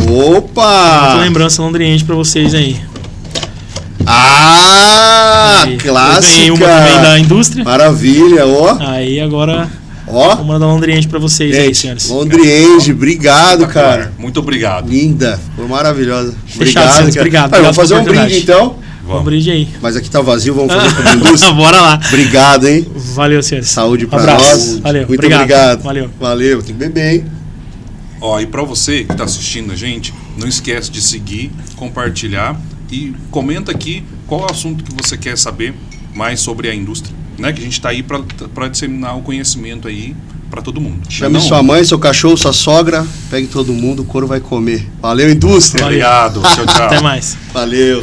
Speaker 2: Opa!
Speaker 1: Muita lembrança londriense pra vocês aí.
Speaker 2: Aí. Clássica!
Speaker 1: Eu ganhei uma também da indústria.
Speaker 2: Maravilha, ó.
Speaker 1: Aí agora...
Speaker 2: Ó,
Speaker 1: uma da Londrienge pra vocês,
Speaker 2: gente,
Speaker 1: aí, senhores.
Speaker 2: Londrienge, obrigado, cara.
Speaker 3: Muito obrigado.
Speaker 2: Linda, foi maravilhosa.
Speaker 1: Fechado, senhores, obrigado.
Speaker 2: Vamos fazer um brinde, então.
Speaker 1: Vamos brinde aí.
Speaker 2: Mas aqui tá vazio, vamos fazer com a indústria.
Speaker 1: Bora lá.
Speaker 2: Obrigado, hein?
Speaker 1: Valeu, senhores.
Speaker 2: Saúde pra
Speaker 1: Abraço.
Speaker 2: nós.
Speaker 1: Valeu.
Speaker 2: Muito obrigado.
Speaker 1: Valeu.
Speaker 2: Valeu, tem que beber, hein?
Speaker 3: Ó, e para você que está assistindo a gente, não esquece de seguir, compartilhar e comenta aqui qual é o assunto que você quer saber mais sobre a indústria, né? Que a gente está aí para disseminar o conhecimento aí para todo mundo.
Speaker 2: Chame sua mãe, seu cachorro, sua sogra, pegue todo mundo, o couro vai comer. Valeu, indústria.
Speaker 3: Obrigado. Tchau, tchau.
Speaker 1: Até mais.
Speaker 2: Valeu.